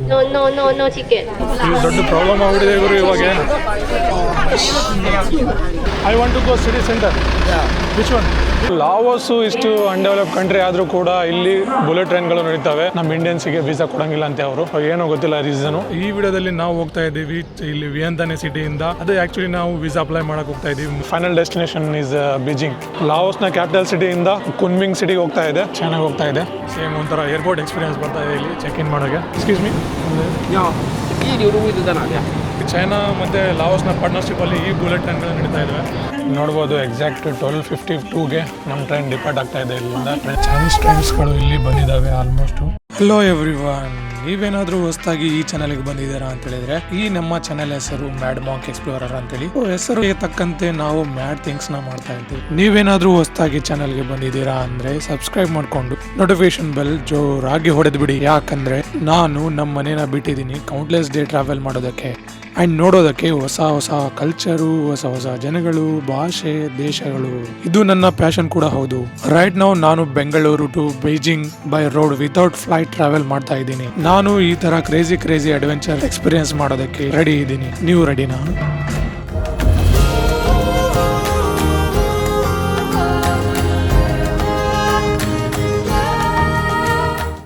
No ticket. ಇದು ದೊಡ್ಡ problem ಆಗ್ಬಿಟ್ಟಿದೆ ಇವರು ಇವಾಗ. I want to go city centre. Which one? Laos ಇಷ್ಟು ಅನ್ಡೆವಲಪ್ ಕಂಟ್ರಿ ಆದರೂ ಕೂಡ ಇಲ್ಲಿ ಬುಲೆಟ್ ಟ್ರೈನ್ಗಳು ನಡೀತವೆ. ನಮ್ಮ ಇಂಡಿಯನ್ಸ್ಗೆ ವೀಸಾ ಕೊಡಂಗಿಲ್ಲ ಅಂತ ಅವರು, ಏನೋ ಗೊತ್ತಿಲ್ಲ ರೀಸನ್. ಈ ವಿಡಿಯೋದಲ್ಲಿ ನಾವು ಹೋಗ್ತಾ ಇದ್ದೀವಿ ಇಲ್ಲಿ ವಿಯಂತಾನೆ ಸಿಟಿಯಿಂದ. ಅದು ಆಕ್ಚುಲಿ ನಾವು ವೀಸಾ ಅಪ್ಲೈ ಮಾಡಕ್ ಹೋಗ್ತಾ ಇದೀವಿ. Final destination is Beijing. ಲಾವೋಸ್ನ ಕ್ಯಾಪಿಟಲ್ ಸಿಟಿಯಿಂದ ಕುನ್ಮಿಂಗ್ ಸಿಟಿಗೆ ಹೋಗ್ತಾ ಇದೆ. ಚೆನ್ನಾಗಿ ಹೋಗ್ತಾ ಇದೆ. ಸೇಮ್ ಒಂಥರ ಏರ್ಪೋರ್ಟ್ ಎಕ್ಸ್ಪೀರಿಯನ್ಸ್ ಬರ್ತಾ ಇದೆ ಇಲ್ಲಿ ಚೆಕ್ ಇನ್ ಮಾಡೋಕೆ. ಎಕ್ಸ್ಕ್ಯೂಸ್ ಮೀ, ಚೈನಾ ಮತ್ತು ಲಾವೋಸ್ನ ಪಾರ್ಟ್ನರ್ಶಿಪ್ಪಲ್ಲಿ ಈ ಬುಲೆಟ್ ಟ್ರೈನ್ಗಳು ನಡೀತಾ ಇದ್ದಾವೆ. ನೋಡ್ಬೋದು ಎಕ್ಸಾಕ್ಟ್ 12:52ಗೆ ನಮ್ಮ ಟ್ರೈನ್ ಡಿಪಾರ್ಟ್ ಆಗ್ತಾ ಇದೆ ಇಲ್ಲಿಂದ. ಚೈನೀಸ್ ಟ್ರೈನ್ಸ್ಗಳು ಇಲ್ಲಿ ಬಂದಿದ್ದಾವೆ ಆಲ್ಮೋಸ್ಟ್. ಹಲೋ ಎವ್ರಿವನ್, ನೀವೇನಾದರೂ ಹೊಸದಾಗಿ ಈ ಚಾನಲ್ಗೆ ಬಂದಿದ್ದೀರಾ ಅಂತ ಹೇಳಿದ್ರೆ, ಈ ನಮ್ಮ ಚಾನೆಲ್ ಹೆಸರು ಮ್ಯಾಡ್ ಮಾಂಕ್ ಎಕ್ಸ್ಪ್ಲೋರರ್ ಅಂತೇಳಿ. ಹೆಸರಿಗೆ ತಕ್ಕಂತೆ ನಾವು ಮ್ಯಾಡ್ ಥಿಂಗ್ಸ್ ನ ಮಾಡ್ತಾ ಇದ್ದೀವಿ. ನೀವೇನಾದ್ರೂ ಹೊಸದಾಗಿ ಚಾನಲ್ಗೆ ಬಂದಿದ್ದೀರಾ ಅಂದ್ರೆ ಸಬ್ಸ್ಕ್ರೈಬ್ ಮಾಡ್ಕೊಂಡು ನೋಟಿಫಿಕೇಶನ್ ಬೆಲ್ ಜೋರಾಗಿ ಹೊಡೆದ್ ಬಿಡಿ. ಯಾಕಂದ್ರೆ ನಾನು ನಮ್ಮ ಮನೇನ ಬಿಟ್ಟಿದ್ದೀನಿ ಕೌಂಟ್ಲೆಸ್ ಡೇ ಟ್ರಾವೆಲ್ ಮಾಡೋದಕ್ಕೆ ಅಂಡ್ ನೋಡೋದಕ್ಕೆ. ಹೊಸ ಹೊಸ ಕಲ್ಚರು, ಹೊಸ ಜನಗಳು, ಭಾಷೆ, ದೇಶಗಳು, ಇದು ನನ್ನ ಪ್ಯಾಷನ್ ಕೂಡ ಹೌದು. ರೈಟ್ ನೌ ನಾನು Bengaluru to Beijing by road without flight travel ಮಾಡ್ತಾ ಇದ್ದೀನಿ. ನಾನು ಈ ತರ ಕ್ರೇಜಿ ಅಡ್ವೆಂಚರ್ ಎಕ್ಸ್ಪೀರಿಯನ್ಸ್ ಮಾಡೋದಕ್ಕೆ ರೆಡಿ ಇದ್ದೀನಿ. ನೀವು ರೆಡಿನಾ?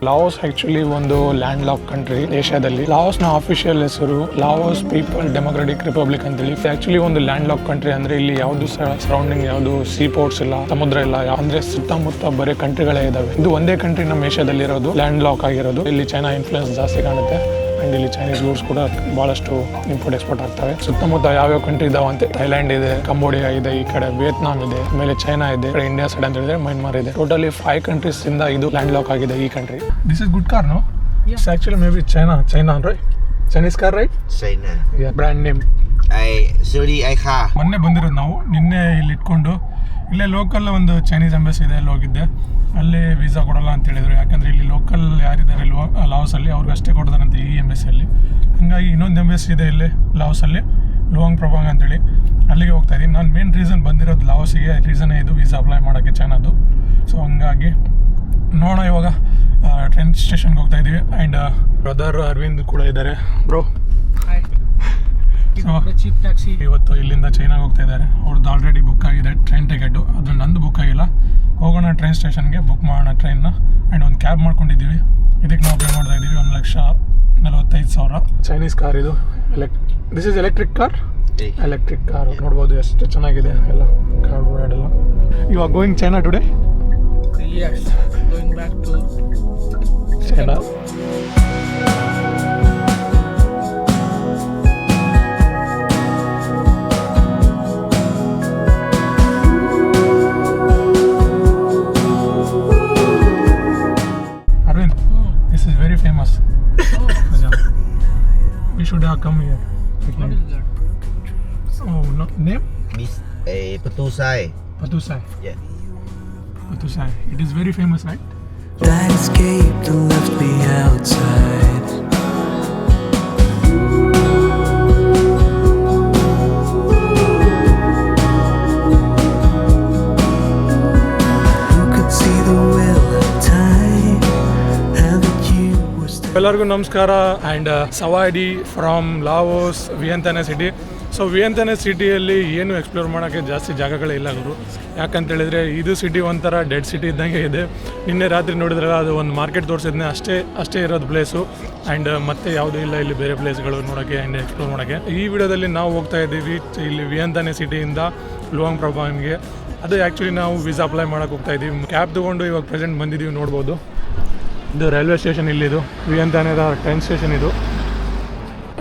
ಲಾವೋಸ್ ಆಕ್ಚುಲಿ ಒಂದು ಲ್ಯಾಂಡ್ ಲಾಕ್ ಕಂಟ್ರಿ ಏಷ್ಯಾದಲ್ಲಿ. ಲಾವೋಸ್ನ ಅಫಿಷಿಯಲ್ ಹೆಸರು ಲಾವೋಸ್ ಪೀಪಲ್ ಡೆಮೊಕ್ರೆಟಿಕ್ ರಿಪಬ್ಲಿಕ್ ಅಂತೇಳಿ. ಆಕ್ಚುಲಿ ಒಂದು ಲ್ಯಾಂಡ್ ಲಾಕ್ ಕಂಟ್ರಿ ಅಂದ್ರೆ ಇಲ್ಲಿ ಯಾವ್ದು ಸರೌಂಡಿಂಗ್ ಯಾವ್ದು ಸೀ ಪೋರ್ಟ್ಸ್ ಇಲ್ಲ, ಸಮುದ್ರ ಇಲ್ಲ, ಅಂದ್ರೆ ಸುತ್ತಮುತ್ತ ಬರೀ ಕಂಟ್ರಿಗಳೇ ಇದಾವೆ. ಇದು ಒಂದೇ ಕಂಟ್ರಿ ನಮ್ಮ ಏಷ್ಯಾದಲ್ಲಿ ಇರೋದು ಲ್ಯಾಂಡ್ ಲಾಕ್ ಆಗಿರೋದು. ಇಲ್ಲಿ ಚೈನಾ ಇನ್ಫ್ಲುಯೆನ್ಸ್ ಜಾಸ್ತಿ ಕಾಣುತ್ತೆ ಅಂಡ್ ಇಲ್ಲಿ ಚೈನೀಸ್ ಗೂಡ್ಸ್ ಕೂಡ ಬಹಳಷ್ಟು ಇಂಪೋರ್ಟ್ ಎಕ್ಸ್ಪೋರ್ಟ್ ಆಗ್ತವೆ. ಸುತ್ತಮುತ್ತ ಯಾವ್ಯಾವ ಕಂಟ್ರಿ ಇದಾವಂತೆ, ಥೈಲ್ಯಾಂಡ್ ಇದೆ, ಕಂಬೋಡಿಯಾ ಇದೆ, ಈ ಕಡೆ ವಿಯೆಟ್ನಾಂ ಇದೆ, ಆಮೇಲೆ ಚೈನಾ ಇದೆ, ಇಂಡಿಯಾ ಸೈಡ್ ಅಂತ ಹೇಳಿದ್ರೆ ಮಯನ್ಮಾರ್ ಇದೆ. ಟೋಟಲಿ 5 countries ಇಂದ ಇದು ಲ್ಯಾಂಡ್ ಲಾಕ್ ಆಗಿದೆ ಈ country. This is good car, no? It's actually maybe China right? Chinese car right? China. Brand name I car. ಮೊನ್ನೆ ಬಂದಿರೋದು ನಾವು. ನಿನ್ನೆ ಇಲ್ಲಿ ಇಟ್ಕೊಂಡು ಇಲ್ಲೇ ಲೋಕಲ್ ಒಂದು ಚೈನೀಸ್ ಎಂಬಸಿ ಇದೆ, ಅಲ್ಲಿ ಹೋಗಿದ್ದೆ. ಅಲ್ಲಿ ವೀಸಾ ಕೊಡಲ್ಲ ಅಂತ ಹೇಳಿದ್ರು. ಯಾಕಂದರೆ ಇಲ್ಲಿ ಲೋಕಲ್ ಯಾರಿದ್ದಾರೆ ಲಾವೋಸಲ್ಲಿ ಅವ್ರಿಗೆ ಅಷ್ಟೇ ಕೊಡ್ತಾರಂತೆ ಈ ಎಂಬಸಿಯಲ್ಲಿ. ಹಾಗಾಗಿ ಇನ್ನೊಂದು ಎಂಬಸಿ ಇದೆ ಇಲ್ಲಿ ಲಾವೋಸಲ್ಲಿ, ಲುವಾಂಗ್ ಪ್ರಭಾಂಗ್ ಅಂತೇಳಿ, ಅಲ್ಲಿಗೆ ಹೋಗ್ತಾ ಇದ್ದೀನಿ ನಾನು. ಮೇನ್ ರೀಸನ್ ಬಂದಿರೋದು ಲಾವೋಸಿಗೆ ರೀಸನ್ ಇದು ವೀಸಾ ಅಪ್ಲೈ ಮಾಡೋಕ್ಕೆ ಚೈನಾದು. ಸೊ ಹಂಗಾಗಿ ನೋಡೋಣ ಇವಾಗ ಟ್ರೈನ್ ಸ್ಟೇಷನ್ಗೆ ಹೋಗ್ತಾ ಇದ್ದೀವಿ. ಆ್ಯಂಡ್ ಬ್ರದರ್ ಅರವಿಂದ್ ಕೂಡ ಇದ್ದಾರೆ. Bro cheap taxi. ಇವತ್ತು ಇಲ್ಲಿಂದ ಚೈನಾಗೆ ಹೋಗ್ತಾ ಇದ್ದಾರೆ. ಅವ್ರದ್ದು ಆಲ್ರೆಡಿ ಬುಕ್ ಆಗಿದೆ ಟ್ರೈನ್ ಟಿಕೆಟು. ಅದು ನಂದು ಬುಕ್ ಆಗಿಲ್ಲ. ಹೋಗೋಣ ಟ್ರೈನ್ ಸ್ಟೇಷನ್ಗೆ, ಬುಕ್ ಮಾಡೋಣ ಟ್ರೈನ್ನ. ಆ್ಯಂಡ್ ಒಂದು ಕ್ಯಾಬ್ ಮಾಡ್ಕೊಂಡಿದ್ದೀವಿ. ಇದಕ್ಕೆ ನಾವು ಪೇ ಮಾಡ್ತಾ ಇದ್ದೀವಿ 1,45,000. ಚೈನೀಸ್ ಕಾರ್ ಇದು. This is electric car. Electric car ನೋಡ್ಬೋದು ಎಷ್ಟು ಚೆನ್ನಾಗಿದೆ ಎಲ್ಲ ಕಾರ್ಬೋರ್ಡ್ ಎಲ್ಲ. You are going China today? Yes, going back to China. Arvind, this is very famous. We should have come here. what is that? Oh, no, name? Patusai. Patusai. Yeah. Patusai. It is very famous, right? That escaped and left me outside. You could see the well of time and that you were still. ಎಲ್ಲರಿಗೂ ನಮಸ್ಕಾರ. And ಸವಾಡಿ from Laos Vientiane city. So Vientiane ಸಿಟಿಯಲ್ಲಿ ಏನು explore ಮಾಡೋಕ್ಕೆ ಜಾಸ್ತಿ ಜಾಗಗಳೇ ಇಲ್ಲ ಗುರು. ಯಾಕಂತೇಳಿದರೆ ಇದು ಸಿಟಿ ಒಂಥರ ಡೆಡ್ ಸಿಟಿ ಇದ್ದಂಗೆ ಇದೆ. ನಿನ್ನೆ ರಾತ್ರಿ ನೋಡಿದ್ರಲ್ಲ, ಅದು ಒಂದು ಮಾರ್ಕೆಟ್ ತೋರಿಸಿದ್ನೆ, ಅಷ್ಟೇ ಇರೋದು ಪ್ಲೇಸು. ಆ್ಯಂಡ್ ಮತ್ತೆ ಯಾವುದೂ ಇಲ್ಲ ಇಲ್ಲಿ ಬೇರೆ ಪ್ಲೇಸ್ಗಳು ನೋಡೋಕ್ಕೆ ಆ್ಯಂಡ್ ಎಕ್ಸ್ಪ್ಲೋರ್ ಮಾಡೋಕ್ಕೆ. ಈ ವಿಡಿಯೋದಲ್ಲಿ ನಾವು ಹೋಗ್ತಾ ಇದ್ದೀವಿ ಇಲ್ಲಿ ವಿಯಂತಾನೆ ಸಿಟಿಯಿಂದ ಲುವಾಂಗ್ ಪ್ರಭಾಂಗ್ಗೆ. ಅದು ಆ್ಯಕ್ಚುಲಿ ನಾವು ವೀಸಾ ಅಪ್ಲೈ ಮಾಡೋಕ್ಕೆ ಹೋಗ್ತಾ ಇದ್ದೀವಿ. ಕ್ಯಾಬ್ ತೊಗೊಂಡು ಇವಾಗ ಪ್ರೆಸೆಂಟ್ ಬಂದಿದ್ದೀವಿ. ನೋಡ್ಬೋದು ಇದು ರೈಲ್ವೆ ಸ್ಟೇಷನ್ ಇಲ್ಲಿದು, ವಿಯಂತಾನೆದ ಟ್ರೈನ್ ಸ್ಟೇಷನ್ ಇದು.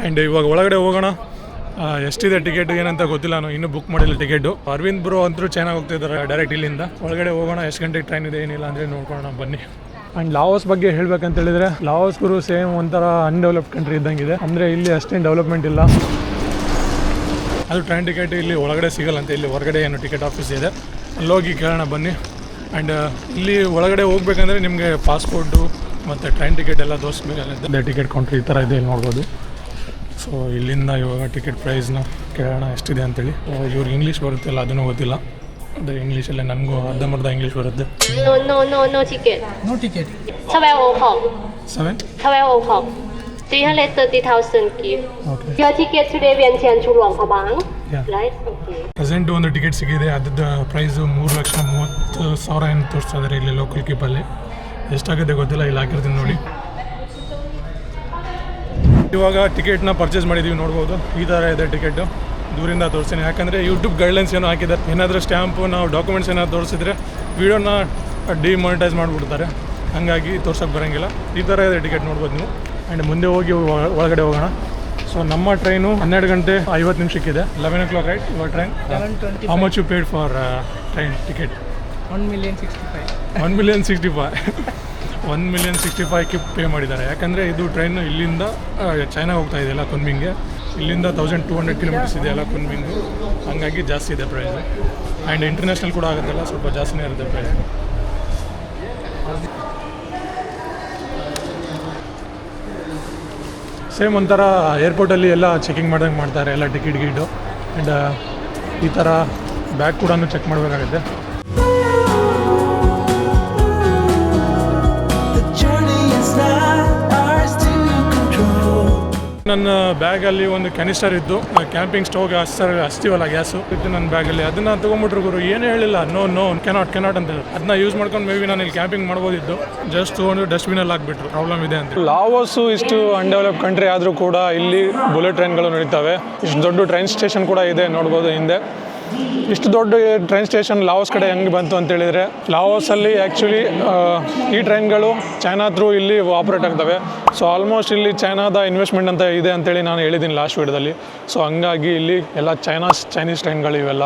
ಆ್ಯಂಡ್ ಇವಾಗ ಒಳಗಡೆ ಹೋಗೋಣ. ಎಷ್ಟಿದೆ ಟಿಕೆಟ್ ಏನಂತ ಗೊತ್ತಿಲ್ಲ, ನಾನು ಇನ್ನೂ ಬುಕ್ ಮಾಡಿಲ್ಲ ಟಿಕೆಟು. ಅರವಿಂದ್ ಬ್ರೋ ಅಂತೂ ಚೆನ್ನಾಗಿ ಹೋಗ್ತಿದ್ದಾರೆ ಡೈರೆಕ್ಟ್ ಇಲ್ಲಿಂದ. ಒಳಗಡೆ ಹೋಗೋಣ, ಎಷ್ಟು ಗಂಟೆಗೆ ಟ್ರೈನ್ ಇದೆ ಏನಿಲ್ಲ ಅಂದರೆ ನೋಡ್ಕೊಳ್ಳೋಣ ಬನ್ನಿ. ಆ್ಯಂಡ್ ಲಾವೋಸ್ ಬಗ್ಗೆ ಹೇಳ್ಬೇಕಂತ ಹೇಳಿದರೆ, ಲಾವೋಸ್ ಗುರು ಸೇಮ್ ಒಂಥರ ಅನ್ಡೆವಲಪ್ಡ್ ಕಂಟ್ರಿ ಇದ್ದಂಗೆ ಇದೆ. ಅಂದರೆ ಇಲ್ಲಿ ಅಷ್ಟೇನು ಡೆವಲಪ್ಮೆಂಟ್ ಇಲ್ಲ. ಅದು ಟ್ರೈನ್ ಟಿಕೆಟ್ ಇಲ್ಲಿ ಒಳಗಡೆ ಸಿಗಲ್ಲಂತೆ. ಇಲ್ಲಿ ಹೊರಗಡೆ ಏನು ಟಿಕೆಟ್ ಆಫೀಸ್ ಇದೆ, ಅಲ್ಲೋಗಿ ಕೇಳೋಣ ಬನ್ನಿ. ಆ್ಯಂಡ್ ಇಲ್ಲಿ ಒಳಗಡೆ ಹೋಗ್ಬೇಕಂದ್ರೆ ನಿಮಗೆ ಪಾಸ್ಪೋರ್ಟು ಮತ್ತು ಟ್ರೈನ್ ಟಿಕೆಟ್ ಎಲ್ಲ ತೋರಿಸ್ಬೇಕಾಗುತ್ತೆ. ಟಿಕೆಟ್ ಕೌಂಟ್ರ್ ಈ ಥರ ಇದೆ, ಇಲ್ಲಿ ನೋಡ್ಬೋದು. ಸೊ ಇಲ್ಲಿಂದ ಇವಾಗ ಟಿಕೆಟ್ ಪ್ರೈಸ್ನ ಕೇಳೋಣ ಎಷ್ಟಿದೆ ಅಂತೇಳಿ. ಇವ್ರಿಗೆ ಇಂಗ್ಲೀಷ್ ಬರುತ್ತಿಲ್ಲ, ಅದನ್ನು ಗೊತ್ತಿಲ್ಲ. ಅದೇ ಇಂಗ್ಲೀಷಲ್ಲೇ ನನಗೂ ಅರ್ಧಂಬರ್ಧ ಇಂಗ್ಲೀಷ್ ಬರುತ್ತೆ. No ticket. No ticket. 705. 7? 705. 330,000 gift. Okay Your ticket today vienchen to Luang Prabang. Yeah. Right? Okay. Present ಒಂದು ಟಿಕೆಟ್ ಸಿಗಿದೆ, ಅದ್ರದ್ದು ಪ್ರೈಸು 3,30,000 ಏನು ತೋರಿಸ್ತಾ ಇದ್ದಾರೆ ಇಲ್ಲಿ ಲೋಕಲ್ ಕೀಪಲ್ಲಿ. ಎಷ್ಟಾಗುತ್ತೆ ಗೊತ್ತಿಲ್ಲ, ಇಲ್ಲಿ ಹಾಕಿರ್ತೀನಿ ನೋಡಿ. ಇವಾಗ ಟಿಕೆಟ್ನ ಪರ್ಚೇಸ್ ಮಾಡಿದ್ದೀವಿ, ನೋಡ್ಬೋದು ಈ ಥರ ಇದೆ ಟಿಕೆಟು. ದೂರಿಂದ ತೋರಿಸ್ತೀನಿ, ಯಾಕಂದರೆ ಯೂಟ್ಯೂಬ್ ಗೈಡ್ಲೈನ್ಸ್ ಏನೋ ಹಾಕಿದ್ದಾರೆ, ಏನಾದರೂ ಸ್ಟ್ಯಾಂಪು ನಾವು ಡಾಕ್ಯುಮೆಂಟ್ಸ್ ಏನಾದ್ರು ತೋರಿಸಿದ್ರೆ ವಿಡಿಯೋನ ಡಿಮಾನಿಟೈಸ್ ಮಾಡಿಬಿಡ್ತಾರೆ, ಹಾಗಾಗಿ ತೋರ್ಸೋಕ್ಕೆ ಬರೋಂಗಿಲ್ಲ. ಈ ಥರ ಇದೆ ಟಿಕೆಟ್, ನೋಡ್ಬೋದು ನೀವು. ಆ್ಯಂಡ್ ಮುಂದೆ ಹೋಗಿ ಒಳಗಡೆ ಹೋಗೋಣ. ಸೊ ನಮ್ಮ train 12:50 11 o'clock right your train. 11:25. How much you paid for train ticket? 1,065,000. 1,065,000 pay ಮಾಡಿದ್ದಾರೆ. ಯಾಕಂದರೆ ಇದು ಟ್ರೈನು ಇಲ್ಲಿಂದ ಚೈನಾ ಹೋಗ್ತಾ ಇದೆಯಲ್ಲ, ಕುನ್ಮಿಂಗ್ಗೆ. ಇಲ್ಲಿಂದ 1200 ಕಿಲೋಮೀಟರ್ಸ್ ಇದೆಯಲ್ಲ ಕುನ್ಮಿಂಗು, ಹಾಗಾಗಿ ಜಾಸ್ತಿ ಇದೆ ಪ್ರೈಸು. ಆ್ಯಂಡ್ ಇಂಟರ್ನ್ಯಾಷನಲ್ ಕೂಡ ಆಗುತ್ತಲ್ಲ, ಸ್ವಲ್ಪ ಜಾಸ್ತಿನೇ ಇರುತ್ತೆ ಪ್ರೈಸ್. ಸೇಮ್ ಒಂಥರ ಏರ್ಪೋರ್ಟಲ್ಲಿ ಎಲ್ಲ ಚೆಕಿಂಗ್ ಮಾಡ್ದಂಗೆ ಮಾಡ್ತಾರೆ, ಎಲ್ಲ ಟಿಕೆಟ್ ಗಿಟ್ಟು. ಆ್ಯಂಡ್ ಈ ಥರ ಬ್ಯಾಗ್ ಕೂಡ ಚೆಕ್ ಮಾಡಬೇಕಾಗುತ್ತೆ. The journey is not ours to control. ನನ್ನ ಬ್ಯಾಗಲ್ಲಿ ಒಂದು ಕ್ಯಾನಿಸ್ಟರ್ ಇತ್ತು, ಕ್ಯಾಂಪಿಂಗ್ ಸ್ಟೋವ್ಗೆ ಹಚ್ತೀವಲ್ಲ ಗ್ಯಾಸು ಇತ್ತು ನನ್ನ ಬ್ಯಾಗಲ್ಲಿ. ಅದನ್ನು ತೊಗೊಂಬಿಟ್ರು ಗುರು, ಏನೂ ಹೇಳಿಲ್ಲ, ನೋ ಕೆನಾಟ್ ಅಂತ. ಅದನ್ನ ಯೂಸ್ ಮಾಡ್ಕೊಂಡು ಮೇ ಬಿ ನಾನು ಇಲ್ಲಿ ಕ್ಯಾಂಪಿಂಗ್ ಮಾಡ್ಬೋದಿತ್ತು, ಜಸ್ಟ್ ತೊಗೊಂಡು ಡಸ್ಟ್ಬಿನಲ್ಲಿ ಹಾಕ್ಬಿಟ್ರು, ಪ್ರಾಬ್ಲಮ್ ಇದೆ ಅಂತ. ಲಾವೋಸು ಇಷ್ಟು ಅನ್ಡೆವಲಪ್ ಕಂಟ್ರಿ ಆದರೂ ಕೂಡ ಇಲ್ಲಿ ಬುಲೆಟ್ ಟ್ರೈನ್ಗಳು ನಡೀತವೆ. ಇಷ್ಟು ದೊಡ್ಡ ಟ್ರೈನ್ ಸ್ಟೇಷನ್ ಕೂಡ ಇದೆ, ನೋಡ್ಬೋದು ಹಿಂದೆ. ಇಷ್ಟು ದೊಡ್ಡ ಟ್ರೈನ್ ಸ್ಟೇಷನ್ ಲಾವೋಸ್ ಕಡೆ ಹೆಂಗೆ ಬಂತು ಅಂತೇಳಿದರೆ, ಲಾವೋಸಲ್ಲಿ ಆ್ಯಕ್ಚುಲಿ ಈ ಟ್ರೈನ್ಗಳು ಚೈನಾ ಥ್ರೂ ಇಲ್ಲಿ ಆಪ್ರೇಟ್ ಆಗ್ತವೆ. ಸೊ ಆಲ್ಮೋಸ್ಟ್ ಇಲ್ಲಿ ಚೈನಾದ ಇನ್ವೆಸ್ಟ್ಮೆಂಟ್ ಅಂತ ಇದೆ ಅಂತೇಳಿ ನಾನು ಹೇಳಿದ್ದೀನಿ ಲಾಸ್ಟ್ ವೀಡಿಯೋದಲ್ಲಿ. ಸೊ ಹಂಗಾಗಿ ಇಲ್ಲಿ ಎಲ್ಲ ಚೈನೀಸ್ ಟ್ರೈನ್ಗಳು ಇವೆಲ್ಲ.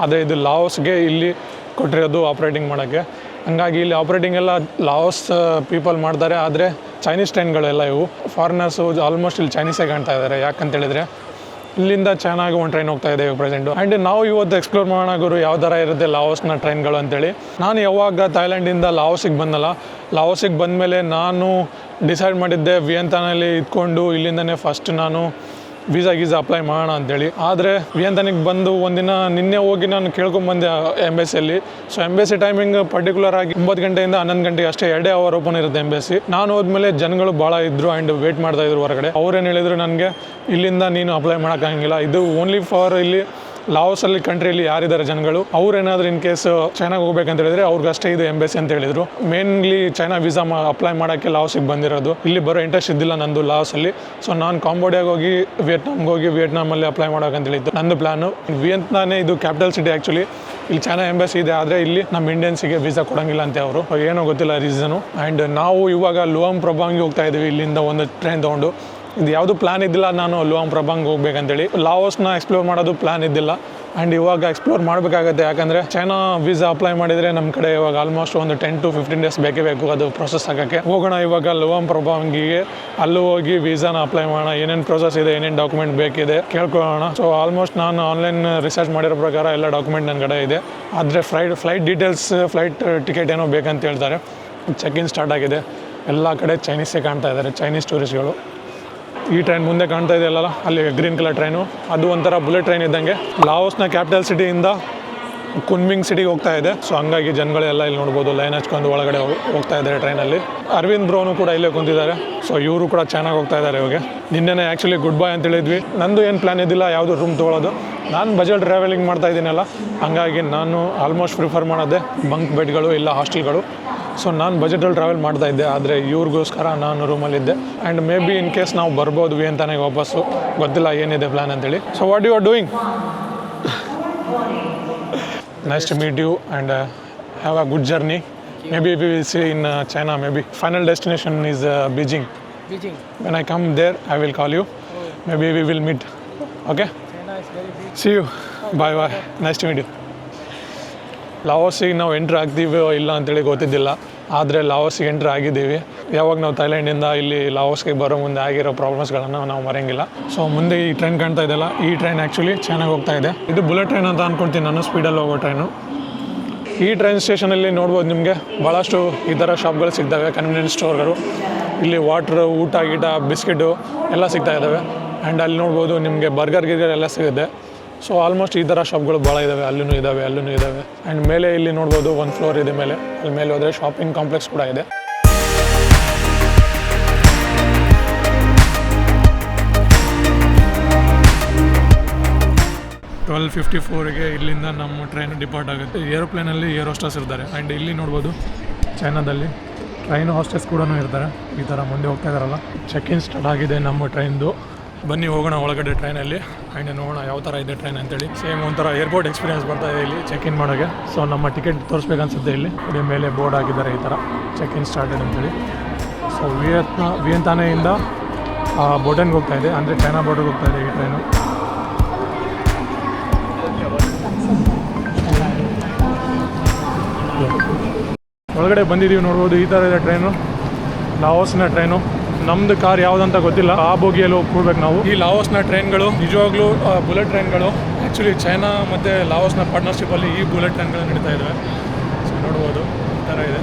ಆದರೆ ಇದು ಲಾವೋಸ್ಗೆ ಇಲ್ಲಿ ಕೊಟ್ಟಿರೋದು ಆಪ್ರೇಟಿಂಗ್ ಮಾಡೋಕ್ಕೆ. ಹಂಗಾಗಿ ಇಲ್ಲಿ ಆಪ್ರೇಟಿಂಗ್ ಎಲ್ಲ ಲಾವೋಸ್ ಪೀಪಲ್ ಮಾಡ್ತಾರೆ, ಆದರೆ ಚೈನೀಸ್ ಟ್ರೈನ್ಗಳೆಲ್ಲ ಇವು. ಫಾರಿನರ್ಸು ಆಲ್ಮೋಸ್ಟ್ ಇಲ್ಲಿ ಚೈನೀಸೇ ಕಾಣ್ತಾ ಇದ್ದಾರೆ. ಯಾಕಂತೇಳಿದರೆ ಇಲ್ಲಿಂದ ಚೆನ್ನಾಗಿ ಒಂದು ಟ್ರೈನ್ ಹೋಗ್ತಾ ಇದೆ ಪ್ರೆಸೆಂಟು. ಆ್ಯಂಡ್ ನಾವು ಇವತ್ತು ಎಕ್ಸ್ಪ್ಲೋರ್ ಮಾಡೋಣ ಗುರು ಯಾವ ಥರ ಇರುತ್ತೆ ಲಾವೋಸ್ನ ಟ್ರೈನ್ಗಳು ಅಂತೇಳಿ. ನಾನು ಯಾವಾಗ ಥೈಲ್ಯಾಂಡಿಂದ ಲಾವೋಸಿಗೆ ಬಂದಲ್ಲ, ಲಾವೋಸಿಗೆ ಬಂದಮೇಲೆ ನಾನು ಡಿಸೈಡ್ ಮಾಡಿದ್ದೆ ವಿಯೆಂತಾನಲ್ಲಿ ಇದ್ಕೊಂಡು ಇಲ್ಲಿಂದನೇ ಫಸ್ಟ್ ನಾನು ವೀಸಾ ಅಪ್ಲೈ ಮಾಡೋಣ ಅಂತೇಳಿ. ಆದರೆ ವಿಯೆಂತಾನಿಗೆ ಬಂದು ಒಂದಿನ ನಿನ್ನೆ ಹೋಗಿ ನಾನು ಕೇಳ್ಕೊಂಬಂದೆ ಎಂಬೆಸಿಯಲ್ಲಿ. ಸೊ ಎಂಬೆಸಿ ಟೈಮಿಂಗ್ ಪರ್ಟಿಕ್ಯುಲರ್ ಆಗಿ 9 ಗಂಟೆಯಿಂದ 11 ಗಂಟೆಗೆ ಅಷ್ಟೇ, 2 ಅವರ್ ಓಪನ್ ಇರುತ್ತೆ ಎಂಬೆಸಿ. ನಾನು ಹೋದ್ಮೇಲೆ ಜನಗಳು ಭಾಳ ಇದ್ದರು ಆ್ಯಂಡ್ ವೇಟ್ ಮಾಡ್ತಾಯಿದ್ರು ಹೊರಗಡೆ. ಅವ್ರೇನು ಹೇಳಿದ್ರು ನನಗೆ, ಇಲ್ಲಿಂದ ನೀನು ಅಪ್ಲೈ ಮಾಡೋಕ್ಕಾಗಿಲ್ಲ, ಇದು ಓನ್ಲಿ ಫಾರ್ ಇಲ್ಲಿ ಲಾವೋಸಲ್ಲಿ ಕಂಟ್ರಿಯಲ್ಲಿ ಯಾರಿದ್ದಾರೆ ಜನಗಳು, ಅವ್ರೇನಾದರೂ ಇನ್ ಕೇಸ್ ಚೈನಾಗೆ ಹೋಗ್ಬೇಕಂತ ಹೇಳಿದ್ರೆ ಅವ್ರಿಗಷ್ಟೇ ಇದು ಎಂಬೆಸಿ ಅಂತ ಹೇಳಿದರು. ಮೇನ್ಲಿ ಚೈನಾ ವೀಸಾ ಅಪ್ಲೈ ಮಾಡೋಕ್ಕೆ ಲಾವೋಸಿಗೆ ಬಂದಿರೋದು. ಇಲ್ಲಿ ಬರೋ ಇಂಟ್ರೆಸ್ಟ್ ಇದ್ದಿಲ್ಲ ನಂದು ಲಾವೋಸಲ್ಲಿ. ಸೊ ನಾನು ಕಾಂಬೋಡಿಯಾಗೆ ಹೋಗಿ ವಿಯೆಟ್ನಾಮಲ್ಲಿ ಅಪ್ಲೈ ಮಾಡೋಕ್ಕಂತ ಹೇಳಿದ್ದು ನಂದು ಪ್ಲ್ಯಾನು. ವಿಯೆಟ್ನಾಮೇ ಇದು ಕ್ಯಾಪಿಟಲ್ ಸಿಟಿ ಆ್ಯಕ್ಚುಲಿ. ಇಲ್ಲಿ ಚೈನಾ ಎಂಬೆಸಿ ಇದೆ, ಆದರೆ ಇಲ್ಲಿ ನಮ್ಮ ಇಂಡಿಯನ್ಸಿಗೆ ವೀಸಾ ಕೊಡೋಂಗಿಲ್ಲ ಅಂತೆ ಅವರು, ಏನೋ ಗೊತ್ತಿಲ್ಲ ರೀಸನು. ಆ್ಯಂಡ್ ನಾವು ಇವಾಗ ಲುವಾಂಗ್ ಪ್ರಭಾಂಗ್ಗೆ ಹೋಗ್ತಾ ಇದ್ದೀವಿ ಇಲ್ಲಿಂದ ಒಂದು ಟ್ರೈನ್ ತೊಗೊಂಡು. ಇದು ಯಾವುದು ಪ್ಲ್ಯಾನ್ ಇದ್ದಿಲ್ಲ ನಾನು ಲುವಾಂಗ್ ಪ್ರಭಾಂಗ್ ಹೋಗ್ಬೇಕಂತೇಳಿ. ಲಾವೋಸ್ನ ಎಕ್ಸ್ಪ್ಲೋರ್ ಮಾಡೋದು ಪ್ಲ್ಯಾನ್ ಇದ್ದಿಲ್ಲ. ಆ್ಯಂಡ್ ಇವಾಗ ಎಕ್ಸ್ಪ್ಲೋರ್ ಮಾಡಬೇಕಾಗತ್ತೆ, ಯಾಕಂದರೆ ಚೈನಾ ವೀಸಾ ಅಪ್ಲೈ ಮಾಡಿದರೆ ನಮ್ಮ ಕಡೆ ಇವಾಗ ಆಲ್ಮೋಸ್ಟ್ ಒಂದು 10 to 15 days ಬೇಕೇ ಬೇಕು ಅದು ಪ್ರೊಸೆಸ್ ಆಗೋಕ್ಕೆ. ಹೋಗೋಣ ಇವಾಗ ಲುವಾಂಗ್ ಪ್ರಭಾಂಗಿಗೆ, ಅಲ್ಲೂ ಹೋಗಿ ವೀಸಾನ ಅಪ್ಲೈ ಮಾಡೋಣ, ಏನೇನು ಪ್ರೊಸೆಸ್ ಇದೆ, ಏನೇನು ಡಾಕ್ಯುಮೆಂಟ್ ಬೇಕಿದೆ ಕೇಳ್ಕೊಳ್ಳೋಣ. ಸೊ ಆಲ್ಮೋಸ್ಟ್ ನಾನು ಆನ್ಲೈನ್ ರಿಸರ್ಚ್ ಮಾಡಿರೋ ಪ್ರಕಾರ ಎಲ್ಲ ಡಾಕ್ಯುಮೆಂಟ್ ನನ್ನ ಕಡೆ ಇದೆ. ಆದರೆ ಫ್ಲೈಟ್ ಡೀಟೇಲ್ಸ್, ಫ್ಲೈಟ್ ಟಿಕೆಟ್ ಏನೋ ಬೇಕಂತ ಹೇಳ್ತಾರೆ. ಚೆಕ್-ಇನ್ ಸ್ಟಾರ್ಟ್ ಆಗಿದೆ, ಎಲ್ಲ ಕಡೆ ಚೈನೀಸೇ ಕಾಣ್ತಾ ಇದ್ದಾರೆ, ಚೈನೀಸ್ ಟೂರಿಸ್ಟ್ಗಳು. ಈ ಟ್ರೈನ್ ಮುಂದೆ ಕಾಣ್ತಾ ಇದೆಯಲ್ಲ, ಅಲ್ಲಿ ಗ್ರೀನ್ ಕಲರ್ ಟ್ರೈನು, ಅದು ಒಂಥರ ಬುಲೆಟ್ ಟ್ರೈನ್ ಇದ್ದಂಗೆ. ಲಾವೋಸ್ನ ಕ್ಯಾಪಿಟಲ್ ಸಿಟಿಯಿಂದ ಕುನ್ಮಿಂಗ್ ಸಿಟಿಗೆ ಹೋಗ್ತಾ ಇದೆ. ಸೊ ಹಂಗಾಗಿ ಜನಗಳೆಲ್ಲ ಇಲ್ಲಿ ನೋಡ್ಬೋದು ಲೈನ್ ಹಚ್ಕೊಂಡು ಒಳಗಡೆ ಹೋಗ್ತಾ ಇದ್ದಾರೆ ಟ್ರೈನಲ್ಲಿ. ಅರವಿಂದ್ ಬ್ರೋನು ಕೂಡ ಇಲ್ಲೇ ಕುಂತಿದ್ದಾರೆ. ಸೊ ಇವರು ಕೂಡ ಚೆನ್ನಾಗಿ ಹೋಗ್ತಾ ಇದ್ದಾರೆ ಇವಾಗ. ನಿನ್ನೆ ಆ್ಯಕ್ಚುಲಿ ಗುಡ್ ಬೈ ಅಂತ ಹೇಳಿದ್ವಿ. ನಂದು ಏನು ಪ್ಲ್ಯಾನ್ ಇದ್ದಿಲ್ಲ ಯಾವುದು ರೂಮ್ ತೊಗೊಳ್ಳೋದು. ನಾನು ಬಜೆಟ್ ಟ್ರಾವೆಲಿಂಗ್ ಮಾಡ್ತಾ ಇದ್ದೀನಲ್ಲ, ಹಂಗಾಗಿ ನಾನು ಆಲ್ಮೋಸ್ಟ್ ಪ್ರಿಫರ್ ಮಾಡೋದೆ ಬಂಕ್ ಬೆಡ್ಗಳು ಇಲ್ಲ ಹಾಸ್ಟೆಲ್ಗಳು. ಸೊ ನಾನು ಬಜೆಟಲ್ಲಿ ಟ್ರಾವೆಲ್ ಮಾಡ್ತಾ ಇದ್ದೆ, ಆದರೆ ಇವ್ರಿಗೋಸ್ಕರ ನಾನು ರೂಮಲ್ಲಿದ್ದೆ. And maybe in case ನಾವು ಬರ್ಬೋದು ವಿಯೆಂತಾನೆ ವಾಪಸ್ಸು, ಗೊತ್ತಿಲ್ಲ ಏನಿದೆ ಪ್ಲ್ಯಾನ್ ಅಂತೇಳಿ. So what you are doing? Nice to meet you and have a good journey. Maybe we will see in China. Maybe final destination is Beijing. When I come there, I will call you. Maybe we will meet. Okay? China is very big. See you. Bye. Nice to meet you. ಲಾವೋಸಿಗೆ ನಾವು entry ಆಗ್ತೀವೋ ಇಲ್ಲ ಅಂತೇಳಿ ಗೊತ್ತಿದ್ದಿಲ್ಲ, ಆದರೆ ಲಾವೋಸಿಗೆ entry ಆಗಿದ್ದೀವಿ. ಯಾವಾಗ ನಾವು ಥೈಲ್ಯಾಂಡಿಂದ ಇಲ್ಲಿ ಲಾವೋಸ್ಗೆ ಬರೋ ಮುಂದೆ ಆಗಿರೋ ಪ್ರಾಬ್ಲಮ್ಸ್ಗಳನ್ನು ನಾವು ಮರೆಯಂಗಿಲ್ಲ. ಸೊ ಮುಂದೆ ಈ ಟ್ರೈನ್ ಕಾಣ್ತಾ ಇದೆಯಲ್ಲ, ಈ ಟ್ರೈನ್ ಆ್ಯಕ್ಚುಲಿ ಚೆನ್ನಾಗಿ ಹೋಗ್ತಾ ಇದೆ. ಇದು ಬುಲೆಟ್ ಟ್ರೈನ್ ಅಂತ ಅಂದ್ಕೊಳ್ತೀನಿ ನಾನು, ಸ್ಪೀಡಲ್ಲಿ ಹೋಗೋ ಟ್ರೈನು. ಈ ಟ್ರೈನ್ ಸ್ಟೇಷನಲ್ಲಿ ನೋಡ್ಬೋದು ನಿಮಗೆ ಭಾಳಷ್ಟು ಈ ಥರ ಶಾಪ್ಗಳು ಸಿಗ್ತವೆ, ಕನ್ವೀನಿಯನ್ಸ್ ಸ್ಟೋರ್ಗಳು. ಇಲ್ಲಿ ವಾಟ್ರು, ಊಟ ಗೀಟ, ಬಿಸ್ಕೆಟು ಎಲ್ಲ ಸಿಗ್ತಾ ಇದ್ದಾವೆ. ಆ್ಯಂಡ್ ಅಲ್ಲಿ ನೋಡ್ಬೋದು ನಿಮಗೆ ಬರ್ಗರ್ ಎಲ್ಲ ಸಿಗುತ್ತೆ. ಸೊ ಆಲ್ಮೋಸ್ಟ್ ಈ ಥರ ಶಾಪ್ಗಳು ಭಾಳ ಇದ್ದಾವೆ, ಅಲ್ಲೂ ಇದ್ದಾವೆ. ಆ್ಯಂಡ್ ಮೇಲೆ ಇಲ್ಲಿ ನೋಡ್ಬೋದು ಒಂದು ಫ್ಲೋರ್ ಇದೆ ಮೇಲೆ, ಅಲ್ಲಿ ಮೇಲೆ ಹೋದರೆ ಶಾಪಿಂಗ್ ಕಾಂಪ್ಲೆಕ್ಸ್ ಕೂಡ ಇದೆ. 12:54ಗೆ ಇಲ್ಲಿಂದ ನಮ್ಮ ಟ್ರೈನ್ ಡಿಪಾರ್ಟ್ ಆಗುತ್ತೆ. ಏರೋಪ್ಲೇನಲ್ಲಿ ಏರ್ ಹೋಸ್ಟೆಸ್ ಇರ್ತಾರೆ. ಆ್ಯಂಡ್ ಇಲ್ಲಿ ನೋಡ್ಬೋದು ಚೈನಾದಲ್ಲಿ ಟ್ರೈನ್ ಹೋಸ್ಟೆಸ್ ಕೂಡ ಇರ್ತಾರೆ. ಈ ಥರ ಮುಂದೆ ಹೋಗ್ತಾ ಇದ್ದಾರಲ್ಲ. ಚೆಕ್ ಇನ್ ಸ್ಟಾರ್ಟ್ ಆಗಿದೆ ನಮ್ಮ ಟ್ರೈನ್ದು. ಬನ್ನಿ ಹೋಗೋಣ ಒಳಗಡೆ ಟ್ರೈನಲ್ಲಿ ಆ್ಯಂಡ್ ನೋಡೋಣ ಯಾವ ಥರ ಇದೆ ಟ್ರೈನ್ ಅಂತೇಳಿ. ಸೇಮ್ ಒಂಥರ ಏರ್ಪೋರ್ಟ್ ಎಕ್ಸ್ಪೀರಿಯನ್ಸ್ ಬರ್ತಾ ಇದೆ ಇಲ್ಲಿ ಚೆಕ್ ಇನ್ ಮಾಡೋಕ್ಕೆ. ಸೊ ನಮ್ಮ ಟಿಕೆಟ್ ತೋರಿಸ್ಬೇಕನ್ಸುತ್ತೆ ಇಲ್ಲಿ. ಇದ್ರ ಮೇಲೆ ಬೋರ್ಡ್ ಹಾಕಿದ್ದಾರೆ ಈ ಥರ ಚೆಕ್ ಇನ್ ಸ್ಟಾರ್ಟೆಡ್ ಅಂತೇಳಿ. ಸೊ ವಿಯೆಂತಾನೆಯಿಂದ ಬೋಟನ್ಗೆ ಹೋಗ್ತಾ ಇದೆ, ಅಂದರೆ ಚೈನಾ ಬೋರ್ಡರ್ಗೆ ಹೋಗ್ತಾ ಇದೆ ಈ ಟ್ರೈನು. ಒಳಗಡೆ ಬಂದಿದ್ದೀವಿ ನೋಡ್ಬೋದು. ಈ ಥರ ಇದೆ ಟ್ರೈನು, ಲಾವೋಸ್ನ ಟ್ರೈನು. ನಮ್ಮದು ಕಾರ್ ಯಾವುದಂತ ಗೊತ್ತಿಲ್ಲ, ಆ ಬೋಗಿಯಲ್ಲಿ ಹೋಗಿ ಕೂಡ್ಬೇಕು ನಾವು. ಈ ಲಾವೋಸ್ನ ಟ್ರೈನ್ಗಳು ನಿಜವಾಗ್ಲೂ ಬುಲೆಟ್ ಟ್ರೈನ್ಗಳು. ಆ್ಯಕ್ಚುಲಿ ಚೈನಾ ಮತ್ತು ಲಾವೋಸ್ನ ಪಾರ್ಟ್ನರ್ಶಿಪ್ಪಲ್ಲಿ ಈ ಬುಲೆಟ್ ಟ್ರೈನ್ಗಳು ನಡೀತಾ ಇದ್ದಾವೆ. ಸೊ ನೋಡ್ಬೋದು ಈ ಥರ ಇದೆ.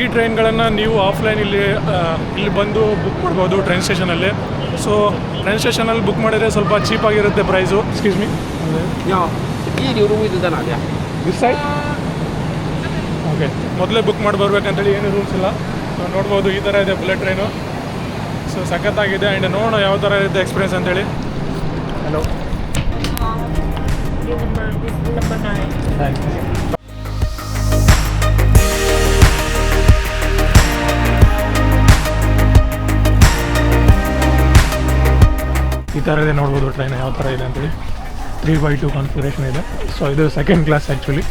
ಈ ಟ್ರೈನ್ಗಳನ್ನು ನೀವು ಆಫ್ಲೈನ್ ಇಲ್ಲಿ ಬಂದು ಬುಕ್ ಮಾಡ್ಬೋದು ಟ್ರೈನ್ ಸ್ಟೇಷನಲ್ಲಿ. ಸೊ ಟ್ರೈನ್ ಸ್ಟೇಷನಲ್ಲಿ ಬುಕ್ ಮಾಡಿದರೆ ಸ್ವಲ್ಪ ಚೀಪಾಗಿರುತ್ತೆ price. Excuse me, this side okay. ಮೊದಲೇ ಬುಕ್ ಮಾಡಿ ಬರ್ಬೇಕಂತೇಳಿ ಏನು ರೂಲ್ಸ್ ಇಲ್ಲ. ಸೊ ನೋಡ್ಬೋದು ಈ ಥರ ಇದೆ ಬುಲೆಟ್ ಟ್ರೈನು. ಸೊ ಸಖತ್ತಾಗಿದೆ. ಆ್ಯಂಡ್ ನೋಡೋಣ ಯಾವ ಥರ ಇದೆ ಎಕ್ಸ್ಪೀರಿಯನ್ಸ್ ಅಂತೇಳಿ. ಹಲೋ, ಈ ಥರ ಇದೆ ನೋಡ್ಬೋದು ಟ್ರೈನ್ ಯಾವ ಥರ ಇದೆ ಅಂತೇಳಿ. 3/2 ಕಾನ್ಫಿಗರೇಷನ್ ಇದೆ. ಸೊ ಇದು second class actually.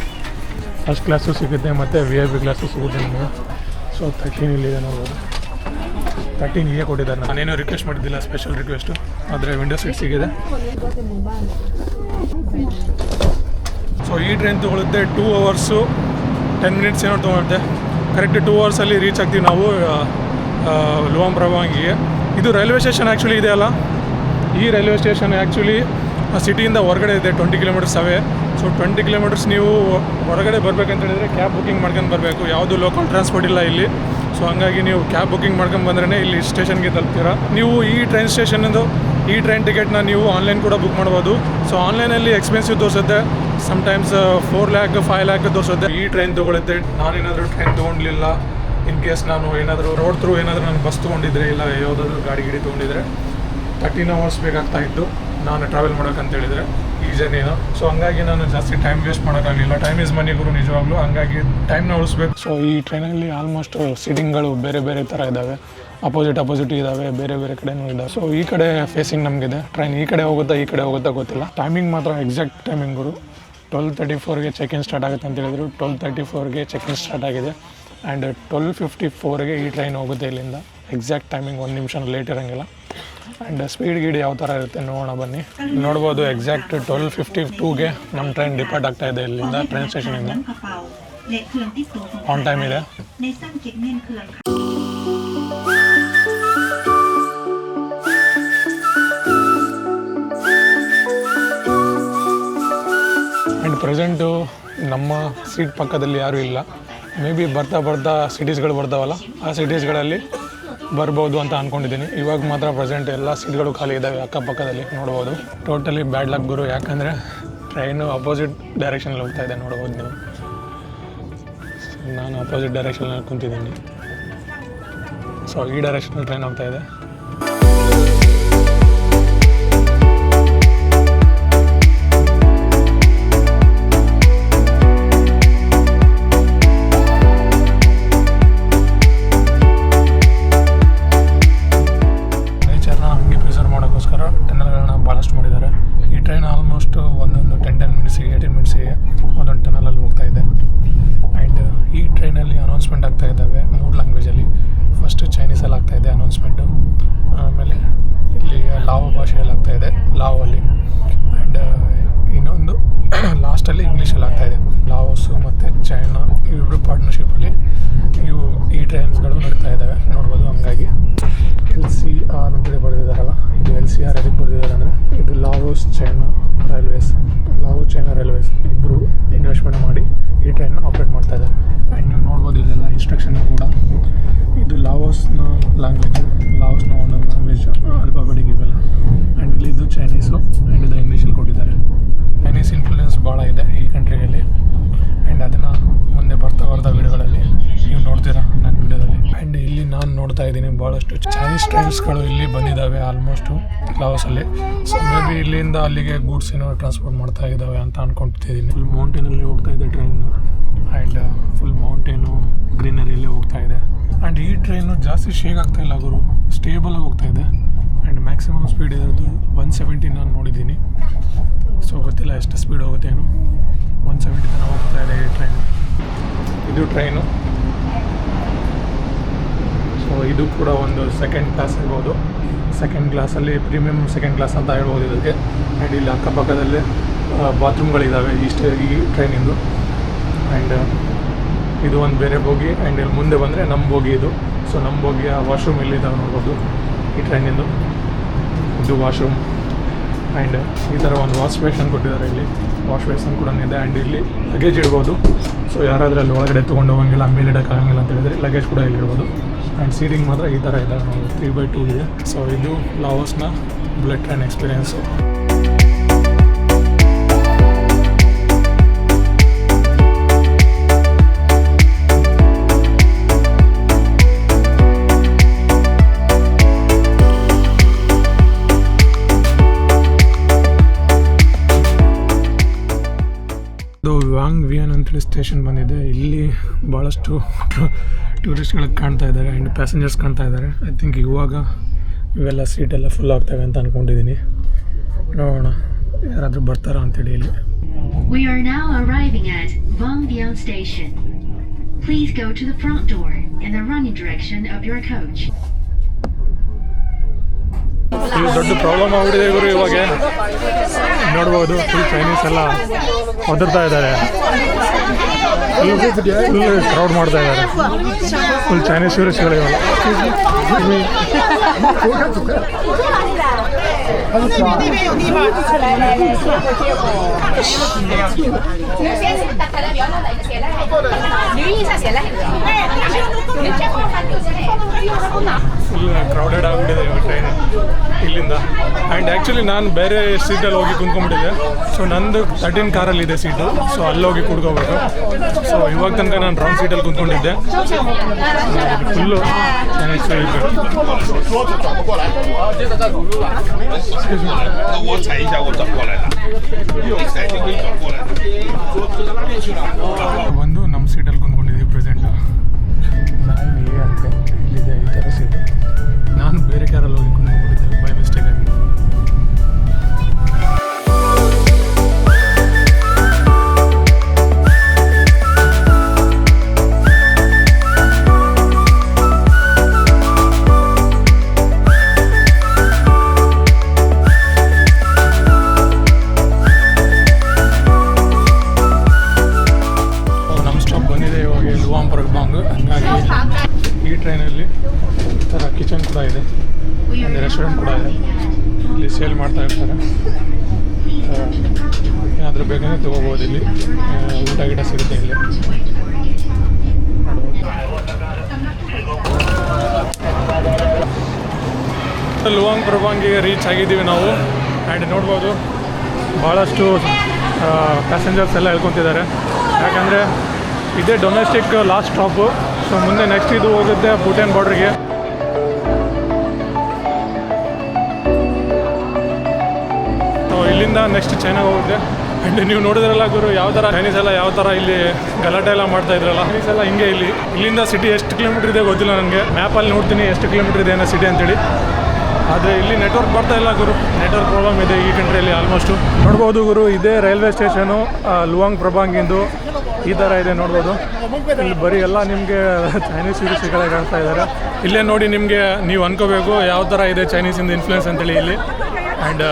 First class ಸಿಗುತ್ತೆ ಮತ್ತು VIP ಕ್ಲಾಸು ಸಿಗುತ್ತೆ ನಿಮಗೆ. ಸೊ 13 ಇಲ್ಲಿದೆ ನೋಡ್ಬೋದು. 13 ಹೀಗೆ ಕೊಟ್ಟಿದ್ದಾರೆ. ನಾನೇನೋ ರಿಕ್ವೆಸ್ಟ್ ಮಾಡಿದ್ದಿಲ್ಲ, ಸ್ಪೆಷಲ್ ರಿಕ್ವೆಸ್ಟು, ಆದರೆ ವಿಂಡೋ ಸೀಟ್ ಸಿಗಿದೆ. ಸೊ ಈ ಟ್ರೈನ್ ತೊಗೊಳುತ್ತೆ 2 hours 10 minutes ಏನೋ ತೊಗೊಳುತ್ತೆ. ಕರೆಕ್ಟ್ 2 hours ರೀಚ್ ಆಗ್ತೀವಿ ನಾವು ಲುವಾಂಗ್ ಪ್ರಭಾಂಗಿಗೆ. ಇದು ರೈಲ್ವೆ ಸ್ಟೇಷನ್ ಆ್ಯಕ್ಚುಲಿ ಇದೆ ಅಲ್ಲ. ಈ ರೈಲ್ವೆ ಸ್ಟೇಷನ್ ಆ್ಯಕ್ಚುಲಿ ಸಿಟಿಯಿಂದ ಹೊರಗಡೆ ಇದೆ, 20 kilometers ಅವೇ. ಸೊ 20 kilometers ನೀವು ಹೊರಗಡೆ ಬರಬೇಕಂತ ಹೇಳಿದರೆ ಕ್ಯಾಬ್ ಬುಕ್ಕಿಂಗ್ ಮಾಡ್ಕೊಂಡು ಬರಬೇಕು. ಯಾವುದು ಲೋಕಲ್ ಟ್ರಾನ್ಸ್ಪೋರ್ಟ್ ಇಲ್ಲ ಇಲ್ಲಿ. ಸೊ ಹಂಗಾಗಿ ನೀವು ಕ್ಯಾಬ್ ಬುಕ್ಕಿಂಗ್ ಮಾಡ್ಕೊಂಡು ಬಂದ್ರೇ ಇಲ್ಲಿ ಸ್ಟೇಷನ್ಗೆ ತಲುಪ್ತೀರಾ. ನೀವು ಈ ಟ್ರೈನ್ ಸ್ಟೇಷನಿಂದು ಈ ಟ್ರೈನ್ ಟಿಕೆಟ್ನ ನೀವು ಆನ್ಲೈನ್ ಕೂಡ ಬುಕ್ ಮಾಡ್ಬೋದು. ಸೊ ಆನ್ಲೈನಲ್ಲಿ ಎಕ್ಸ್ಪೆನ್ಸಿವ್ ತೋರಿಸುತ್ತೆ, ಸಮ್ಟೈಮ್ಸ್ 4 lakh 5 lakh ತೋರಿಸುತ್ತೆ. ಈ ಟ್ರೈನ್ ತೊಗೊಳುತ್ತೆ. ನಾನೇನಾದರೂ ಟ್ರೈನ್ ತೊಗೊಂಡಿಲ್ಲ, ಇನ್ ಕೇಸ್ ನಾನು ಏನಾದರೂ ರೋಡ್ ಥ್ರೂ ಏನಾದರೂ ನಾನು ಬಸ್ ತೊಗೊಂಡಿದ್ರೆ ಇಲ್ಲ ಯಾವುದಾದ್ರೂ ಗಾಡಿ ತೊಗೊಂಡಿದ್ರೆ 13 hours ಬೇಕಾಗ್ತಾ ಇತ್ತು ನಾನು ಟ್ರಾವೆಲ್ ಮಾಡೋಕ್ಕಂತೇಳಿದರೆ ಈ ಜರ್ನಿನ. ಸೊ ಹಂಗಾಗಿ ನಾನು ಜಾಸ್ತಿ ಟೈಮ್ ವೇಸ್ಟ್ ಮಾಡೋಕ್ಕಾಗಲಿಲ್ಲ. ಟೈಮ್ ಈಸ್ ಮನಿ ಗುರು ನಿಜವಾಗ್ಲೂ. ಹಂಗಾಗಿ ಟೈಮ್ನ ಉಳಿಸ್ಬೇಕು. ಸೊ ಈ ಟ್ರೈನಲ್ಲಿ ಆಲ್ಮೋಸ್ಟ್ ಸೀಟಿಂಗ್ಗಳು ಬೇರೆ ಬೇರೆ ಥರ ಇದ್ದಾವೆ. ಅಪೋಸಿಟ್ ಇದ್ದಾವೆ, ಬೇರೆ ಬೇರೆ ಕಡೆನೂ ಇದ್ದಾವೆ. ಸೊ ಈ ಕಡೆ ಫೇಸಿಂಗ್ ನಮಗಿದೆ ಟ್ರೈನ್. ಈ ಕಡೆ ಹೋಗುತ್ತಾ ಗೊತ್ತಿಲ್ಲ. ಟೈಮಿಂಗ್ ಮಾತ್ರ ಎಕ್ಸಾಕ್ಟ್ ಟೈಮಿಂಗು 12:34ಗೆ ಚೆಕ್ ಇನ್ ಸ್ಟಾರ್ಟ್ ಆಗುತ್ತೆ ಅಂತ ಹೇಳಿದ್ರು. 12:34ಗೆ ಚೆಕ್ ಇನ್ ಸ್ಟಾರ್ಟ್ ಆಗಿದೆ. ಆ್ಯಂಡ್ 12:54ಗೆ ಈ ಟ್ರೈನ್ ಹೋಗುತ್ತೆ ಇಲ್ಲಿಂದ. ಎಕ್ಸಾಕ್ಟ್ ಟೈಮಿಂಗ್ 1 ನಿಮಿಷ ಲೇಟ್ ಇರೋಂಗಿಲ್ಲ. ಆ್ಯಂಡ್ ಸ್ಪೀಡ್ ಗೀಡ್ ಯಾವ ಥರ ಇರುತ್ತೆ ನೋಡೋಣ ಬನ್ನಿ. ನೋಡ್ಬೋದು ಎಕ್ಸಾಕ್ಟ್ 12:52ಗೆ ನಮ್ಮ ಟ್ರೈನ್ ಡಿಪಾರ್ಟ್ ಆಗ್ತಾ ಇದೆ ಇಲ್ಲಿಂದ ಟ್ರೈನ್ ಸ್ಟೇಷನಿಂದ. ಆನ್ ಟೈಮ್ ಇದೆ. ಆ್ಯಂಡ್ ಪ್ರೆಸೆಂಟು ನಮ್ಮ ಸೀಟ್ ಪಕ್ಕದಲ್ಲಿ ಯಾರೂ ಇಲ್ಲ. ಮೇ ಬಿ ಬರ್ತಾ ಸಿಟೀಸ್ಗಳು ಬರ್ತಾವಲ್ಲ, ಆ ಸಿಟೀಸ್ಗಳಲ್ಲಿ ಬರ್ಬೋದು ಅಂತ ಅಂದ್ಕೊಂಡಿದ್ದೀನಿ. ಇವಾಗ ಮಾತ್ರ ಪ್ರೆಸೆಂಟ್ ಎಲ್ಲ ಸೀಟ್ಗಳು ಖಾಲಿ ಇದ್ದಾವೆ ಅಕ್ಕಪಕ್ಕದಲ್ಲಿ ನೋಡ್ಬೋದು. ಟೋಟಲಿ ಬ್ಯಾಡ್ ಲಕ್ ಗುರು, ಯಾಕಂದರೆ ಟ್ರೈನು ಅಪೋಸಿಟ್ ಡೈರೆಕ್ಷನಲ್ಲಿ ಹೋಗ್ತಾ ಇದೆ ನೋಡ್ಬೋದು ನೀವು. ನಾನು ಅಪೋಸಿಟ್ ಡೈರೆಕ್ಷನಲ್ಲಿ ಕುಂತಿದ್ದೀನಿ. ಸೊ ಈ ಡೈರೆಕ್ಷನಲ್ಲಿ ಟ್ರೈನ್ ಹೋಗ್ತಾ ಇದೆ. ಭಾಳಷ್ಟು ಮಾಡಿದ್ದಾರೆ. ಈ ಟ್ರೈನ್ ಆಲ್ಮೋಸ್ಟ್ ಒಂದೊಂದು 10 minutes 18 minutes ಒಂದೊಂದು ಟನಲಲ್ಲಿ ಹೋಗ್ತಾ ಇದೆ. ಆ್ಯಂಡ್ ಈ ಟ್ರೈನಲ್ಲಿ ಅನೌನ್ಸ್ಮೆಂಟ್ ಆಗ್ತಾ ಇದ್ದಾವೆ 3 ಲ್ಯಾಂಗ್ವೇಜಲ್ಲಿ. ಫಸ್ಟ್ ಚೈನೀಸಲ್ಲಿ ಆಗ್ತಾಯಿದೆ ಅನೌನ್ಸ್ಮೆಂಟು, ಆಮೇಲೆ ಇಲ್ಲಿ ಲಾವೋ ಭಾಷೆಯಲ್ಲಿ ಆಗ್ತಾಯಿದೆ, ಲಾವಲ್ಲಿ. ಆ್ಯಂಡ್ ಇನ್ನೊಂದು ಲಾಸ್ಟಲ್ಲಿ ಇಂಗ್ಲೀಷಲ್ಲಿ ಆಗ್ತಾಯಿದೆ. ಲಾವೋಸು ಮತ್ತು ಚೈನಾ ಇವಿಬ್ರು ಪಾರ್ಟ್ನರ್ಶಿಪ್ಪಲ್ಲಿ ಈ ಟ್ರೈನ್ಸ್ಗಳು ನಡೀತಾ ಇದ್ದಾವೆ ನೋಡ್ಬೋದು. ಹಂಗಾಗಿ LCR ಅಂತೇಳಿ ಬರೆದಿದ್ದಾರಲ್ಲ, ಇದು LCR ಎದಕ್ಕೆ ಬರೆದಿದ್ದಾರೆ ಅಂದರೆ ಇದು ಲಾವೋಸ್ ಚೈನಾ ರೈಲ್ವೇಸ್ ಇಬ್ಬರು ಇನ್ವೆಸ್ಟ್ಮೆಂಟ್ ಮಾಡಿ ಈ ಟ್ರೈನ್ನ ಆಪ್ರೇಟ್ ಮಾಡ್ತಾ ಇದ್ದಾರೆ. ಆ್ಯಂಡ್ ನೀವು ನೋಡ್ಬೋದು ಇದೆಲ್ಲ ಇನ್ಸ್ಟ್ರಕ್ಷನ್ ಕೂಡ. ಇದು ಲಾವೋಸ್ನ ಒಂದೊಂದು ಲ್ಯಾಂಗ್ವೇಜ್ ಅಲ್ಫಾಬೆಟಿಕ್ ಇವೆಲ್ಲ. ಆ್ಯಂಡ್ ಇಲ್ಲಿ ಇದು ಚೈನೀಸು ಆ್ಯಂಡ್ ಇದು ಇಂಗ್ಲೀಷಲ್ಲಿ ಕೊಟ್ಟಿದ್ದಾರೆ. ಚೈನೀಸ್ ಇನ್ಫ್ಲೂಯೆನ್ಸ್ ಭಾಳ ಇದೆ ಈ ಕಂಟ್ರಿಯಲ್ಲಿ. ಆ್ಯಂಡ್ ಅದನ್ನು ಮುಂದೆ ಬರ್ತಾ ವೀಡಿಯೋಗಳಲ್ಲಿ ನೀವು ನೋಡ್ತೀರಾ ನನ್ನ ವೀಡಿಯೋದಲ್ಲಿ. ಆ್ಯಂಡ್ ಇಲ್ಲಿ ನಾನು ನೋಡ್ತಾ ಇದ್ದೀನಿ ಭಾಳಷ್ಟು ಚೈನೀಸ್ ಚೈನೀಸ್ ಟ್ರೈನ್ಸ್ಗಳು ಇಲ್ಲಿ ಬಂದಿದ್ದಾವೆ ಆಲ್ಮೋಸ್ಟು ಲಾವೋಸಲ್ಲಿ. ಸೊ ಮೇ ಬಿ ಇಲ್ಲಿಂದ ಅಲ್ಲಿಗೆ ಗೂಡ್ಸ್ ಏನೋ ಟ್ರಾನ್ಸ್ಪೋರ್ಟ್ ಮಾಡ್ತಾ ಇದ್ದಾವೆ ಅಂತ ಅಂದ್ಕೊಳ್ತಿದ್ದೀನಿ. ಫುಲ್ ಮೌಂಟೇನಲ್ಲಿ ಹೋಗ್ತಾ ಇದೆ ಟ್ರೈನು ಆ್ಯಂಡ್ ಫುಲ್ ಮೌಂಟೇನು ಗ್ರೀನರಿಯಲ್ಲಿ ಹೋಗ್ತಾ ಇದೆ. ಆ್ಯಂಡ್ ಈ ಟ್ರೈನು ಜಾಸ್ತಿ ಶೇಕ್ ಆಗ್ತಾ ಇಲ್ಲ ಗುರು, ಸ್ಟೇಬಲಾಗಿ ಹೋಗ್ತಾ ಇದೆ. ಆ್ಯಂಡ್ ಮ್ಯಾಕ್ಸಿಮಮ್ ಸ್ಪೀಡ್ ಇರೋದು 170 ನಾನು ನೋಡಿದ್ದೀನಿ. ಸೊ ಗೊತ್ತಿಲ್ಲ ಎಷ್ಟು ಸ್ಪೀಡ್ ಹೋಗುತ್ತೆ ಏನು, 170 ತನಕ ಹೋಗ್ತಾ ಇದೆ ಈ ಟ್ರೈನು. ಇದು ಟ್ರೈನು. ಸೊ ಇದು ಕೂಡ ಒಂದು ಸೆಕೆಂಡ್ ಕ್ಲಾಸ್ ಇರ್ಬೋದು. ಸೆಕೆಂಡ್ ಕ್ಲಾಸಲ್ಲಿ ಪ್ರೀಮಿಯಮ್ ಸೆಕೆಂಡ್ ಕ್ಲಾಸ್ ಅಂತ ಹೇಳ್ಬೋದು ಇದಕ್ಕೆ. ಆ್ಯಂಡ್ ಇಲ್ಲಿ ಅಕ್ಕಪಕ್ಕದಲ್ಲೇ ಬಾತ್ರೂಮ್ಗಳಿದ್ದಾವೆ ಈ ಟ್ರೈನಿಂದು. ಆ್ಯಂಡ್ ಇದು ಒಂದು ಬೇರೆ ಬೋಗಿ. ಆ್ಯಂಡ್ ಇಲ್ಲಿ ಮುಂದೆ ಬಂದರೆ ನಮ್ಮ ಬೋಗಿ ಇದು. ಸೊ ನಮ್ಮ ಬೋಗಿಯ ವಾಶ್ರೂಮ್ ಇಲ್ಲಿದ್ದಾವೆ ನೋಡ್ಬೋದು ಈ ಟ್ರೈನಿಂದು. ಇದು ವಾಶ್ರೂಮ್. ಆ್ಯಂಡ್ ಈ ಥರ ಒಂದು ವಾಶ್ ಬೇಷನ್ ಕೊಟ್ಟಿದ್ದಾರೆ ಇಲ್ಲಿ. ವಾಶ್ ಬೇಷನ್ ಕೂಡ ಇದೆ. ಆ್ಯಂಡ್ ಇಲ್ಲಿ ಲಗೇಜ್ ಇಡ್ಬೋದು. ಸೊ ಯಾರಾದರೂ ಅಲ್ಲಿ ಒಳಗಡೆ ತೊಗೊಂಡು ಹೋಗಂಗಿಲ್ಲ, ಮೇಲೆ ಇಡೋಕ್ಕಾಗಂಗಿಲ್ಲ ಅಂತ ಹೇಳಿದರೆ ಲಗೇಜ್ ಕೂಡ ಇಲ್ಲಿ ಇಡ್ಬೋದು. ಆ್ಯಂಡ್ ಸೀಟಿಂಗ್ ಮಾತ್ರ ಈ ಥರ ಇದೆ, 3x2 ಇದೆ. ಸೊ ಇದು ಲಾವೋಸ್ನ ಬುಲೆಟ್ ಟ್ರೈನ್ ಎಕ್ಸ್ಪೀರಿಯೆನ್ಸು. ವಾಂಗ್ ವಿಯನ್ ಅಂತೇಳಿ ಸ್ಟೇಷನ್ ಬಂದಿದೆ. ಇಲ್ಲಿ ಭಾಳಷ್ಟು ಟೂರಿಸ್ಟ್ಗಳಿಗೆ ಕಾಣ್ತಾ ಇದ್ದಾರೆ ಆ್ಯಂಡ್ ಪ್ಯಾಸೆಂಜರ್ಸ್ ಕಾಣ್ತಾ ಇದ್ದಾರೆ. ಐ ಥಿಂಕ್ ಇವಾಗ ಇವೆಲ್ಲ ಸೀಟೆಲ್ಲ ಫುಲ್ ಆಗ್ತವೆ ಅಂತ ಅಂದ್ಕೊಂಡಿದ್ದೀನಿ. ನೋಡೋಣ ಯಾರಾದರೂ ಬರ್ತಾರಾ ಅಂತೇಳಿ ಇಲ್ಲಿ. We are now arriving at Vangvian Station. Please go to the front door in the running direction of your coach. ಇಲ್ಲಿ ದೊಡ್ಡ ಪ್ರಾಬ್ಲಮ್ ಆಗ್ಬಿಟ್ಟಿದೆ ಇವರು. ಇವಾಗ ನೋಡ್ಬೋದು ಫುಲ್ ಚೈನೀಸ್ ಎಲ್ಲ ಒದರ್ತಾ ಇದ್ದಾರೆ, ಫುಲ್ ಕ್ರೌಡ್ ಮಾಡ್ತಾ ಇದ್ದಾರೆ. ಫುಲ್ ಚೈನೀಸ್ ಟೂರಿಸ್ಟ್ಗಳು ಇವಾಗ. ಫುಲ್ ಕ್ರೌಡೆಡ್ ಆಗಿಬಿಟ್ಟಿದೆ ಇವಾಗ ಟ್ರೈನ್ ಇಲ್ಲಿಂದ. ಆ್ಯಂಡ್ ಆ್ಯಕ್ಚುಲಿ ನಾನು ಬೇರೆ ಸೀಟಲ್ಲಿ ಹೋಗಿ ಕುಂತ್ಕೊಂಡ್ಬಿಟ್ಟಿದ್ದೆ. ಸೊ ನಂದು 13 ಕಾರಲ್ಲಿದೆ ಸೀಟು. ಸೊ ಅಲ್ಲೋಗಿ ಕುಡ್ಕೋಬೇಕು. ಸೊ ಇವಾಗ ತನಕ ನಾನು ರಾಂಗ್ ಸೀಟಲ್ಲಿ ಕುಂತ್ಕೊಂಡಿದ್ದೆ. Full Chinese vehicle. ಬಂದು ನಮ್ಮ ಸೀಟಲ್ಲಿ ಕುಂತ್ಕೊಂಡಿದ್ದೀವಿ ಪ್ರೆಸೆಂಟು. ನಾನು ಎ ಅಂತ ಇಲ್ಲಿದೆ ಈ ಥರ ಸೀಟು. ನಾನು ಬೇರೆ ಕಾರಲ್ಲಿ ಹೋಗಿ ಕುಂತ್ಕೊಂಡಿದ್ದೆ ಬೈ ಮಿಸ್ಟೇಕಾಗಿ. ಈ ಟ್ರೈನಲ್ಲಿ ಈ ಥರ ಕಿಚನ್ ಕೂಡ ಇದೆ, ಒಂದು ರೆಸ್ಟೋರೆಂಟ್ ಕೂಡ ಇದೆ. ಇಲ್ಲಿ ಸೇಲ್ ಮಾಡ್ತಾ ಇರ್ತಾರೆ. ಏನಾದರೂ ಬೇಕಂದರೆ ತೊಗೋಬೋದು. ಇಲ್ಲಿ ಊಟ ಗಿಟ ಸಿಗುತ್ತೆ ಇಲ್ಲಿ. ಲುವಾಂಗ್ ಪ್ರಭಾಂಗಿಗೆ ರೀಚ್ ಆಗಿದ್ದೀವಿ ನಾವು. ಆ್ಯಂಡ್ ನೋಡ್ಬೋದು ಭಾಳಷ್ಟು ಪ್ಯಾಸೆಂಜರ್ಸ್ ಎಲ್ಲ ಹೇಳ್ಕೊತಿದ್ದಾರೆ. ಯಾಕಂದರೆ ಇದೇ ಡೊಮೆಸ್ಟಿಕ್ ಲಾಸ್ಟ್ ಸ್ಟಾಪು. ಸೊ ಮುಂದೆ ನೆಕ್ಸ್ಟ್ ಇದು ಹೋಗುತ್ತೆ ಭೂಟಾನ್ ಬಾರ್ಡ್ರಿಗೆ. ಸೊ ಇಲ್ಲಿಂದ ನೆಕ್ಸ್ಟ್ ಚೈನಾಗೆ ಹೋಗುತ್ತೆ. ಆ್ಯಂಡ್ ನೀವು ನೋಡಿದ್ರಲ್ಲ ಗುರು ಯಾವ ಥರ ಚೈನೀಸ್ ಎಲ್ಲ ಯಾವ ಥರ ಇಲ್ಲಿ ಗಲಾಟೆ ಎಲ್ಲ ಮಾಡ್ತಾ ಇದ್ರಲ್ಲ, ಚೈನೀಸ್ ಎಲ್ಲ ಹಿಂಗೆ ಇಲ್ಲಿಂದ ಸಿಟಿ ಎಷ್ಟು ಕಿಲೋಮೀಟ್ರ್ ಇದೆ ಗೊತ್ತಿಲ್ಲ ನನಗೆ. ಮ್ಯಾಪಲ್ಲಿ ನೋಡ್ತೀನಿ ಎಷ್ಟು ಕಿಲೋಮೀಟ್ರ್ ಇದೆ ಅನ್ನೋ ಸಿಟಿ ಅಂತೇಳಿ. ಆದರೆ ಇಲ್ಲಿ ನೆಟ್ವರ್ಕ್ ಬರ್ತಾ ಇಲ್ಲ ಗುರು, ನೆಟ್ವರ್ಕ್ ಪ್ರಾಬ್ಲಮ್ ಇದೆ ಈ ಕಂಟ್ರಿಯಲ್ಲಿ ಆಲ್ಮೋಸ್ಟು. ನೋಡ್ಬೋದು ಗುರು, ಇದೇ ರೈಲ್ವೆ ಸ್ಟೇಷನು ಲುವಾಂಗ್ ಪ್ರಭಾಂಗಿಂದು. ಈ ಥರ ಇದೆ ನೋಡ್ಬೋದು. ಇಲ್ಲಿ ಬರೀ ಎಲ್ಲ ನಿಮಗೆ ಚೈನೀಸ್ ಟೂರಿಸ್ಟ್ಗಳೇ ಕಾಣ್ತಾ ಇದ್ದಾರೆ. ಇಲ್ಲೇ ನೋಡಿ ನಿಮಗೆ ನೀವು ಅನ್ಕೋಬೇಕು ಯಾವ ಥರ ಇದೆ ಚೈನೀಸಿಂದ ಇನ್ಫ್ಲುಯೆನ್ಸ್ ಅಂತೇಳಿ ಇಲ್ಲಿ. ಆ್ಯಂಡ್